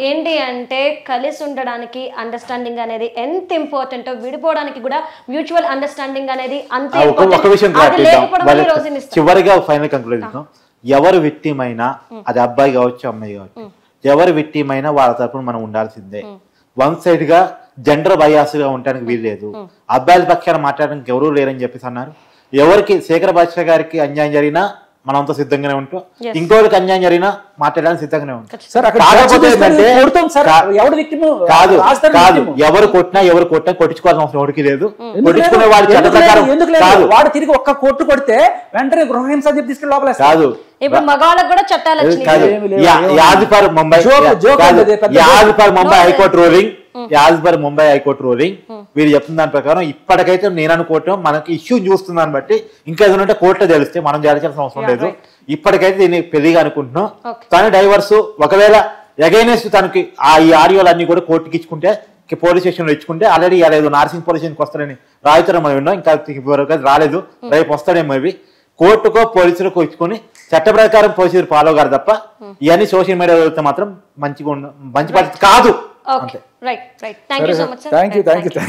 ఏంటి అంటే కలిసి ఉండడానికి అండర్స్టాండింగ్ అనేది ఎంత ఇంపార్టెంటో విడిపోవడానికి కూడా మ్యూచువల్ అండర్స్టాండింగ్ అనేది అంతే ఇంపార్టెంట్. చివరిగా ఫైనల్ కంక్లూజన్, ఎవరు విక్టిమ్ అయినా అది అబ్బాయి కావచ్చు అమ్మాయి కావచ్చు, ఎవరు విక్టిమ్ అయినా వాళ్ళ తరపున మనం ఉండాల్సిందే. వన్ సైడ్ గా జెండర్ బయాస్ గా ఉండడానికి వీల్లేదు. అబ్బాయిల పక్షాన మాట్లాడడానికి ఎవరూ లేరని చెప్పేసి అన్నారు. ఎవరికి శేఖర్ భాష గారికి అన్యాయం జరిగినా మనంతా సిద్ధంగానే ఉంటాం, ఇంకోరికి అన్యాయం జరిగినా మాట్లాడడానికి సిద్ధంగానే ఉంటాం. కాదు ఎవరు కొట్టినా కొట్టించుకోవాల్సిన అవసరం ఎవరికి లేదు. కొట్టించుకునే వాడి చట్ట ప్రకారం వాడు తిరిగి ఒక్క కొట్టు కొడితే వెంటనే గృహహింస చెప్పి తీసుకెళ్ళి లోపల కాదు. ఇప్పుడు మగవాళ్ళకు కూడా చట్టాలు యాజ్పర్ ముంబై హైకోర్టు రూలింగ్ వీరు చెప్తున్న దాని ప్రకారం ఇప్పటికైతే నేను అనుకోవటం మనకి ఇష్యూ చూస్తున్న దాన్ని బట్టి ఇంకా ఏదైనా ఉంటే కోర్టులో తెలిస్తే మనం చేయాల్సిన అవసరం లేదు. ఇప్పటికైతే దీన్ని పెళ్లిగా అనుకుంటున్నాం. తను డైవర్స్ ఒకవేళ అగైనెస్ట్ తనకి ఈ ఆడియోలు అన్ని కూడా కోర్టుకి ఇచ్చుకుంటే పోలీస్ స్టేషన్ లో ఇచ్చుకుంటే ఆల్రెడీ లేదు నార్సింగ్ పోలీస్ స్టేషన్కి వస్తారని రాయితరం మనం విన్నాం, ఇంకా రాలేదు, రేపు వస్తాడేమో. ఇవి కోర్టుకో పోలీసులకు ఇచ్చుకొని చట్ట ప్రకారం ప్రొసీజర్ ఫాలో గారు తప్ప ఇవన్నీ సోషల్ మీడియా వెళ్తే మాత్రం మంచి పరిస్థితి కాదు. Right right. Thank you so much. Thank you.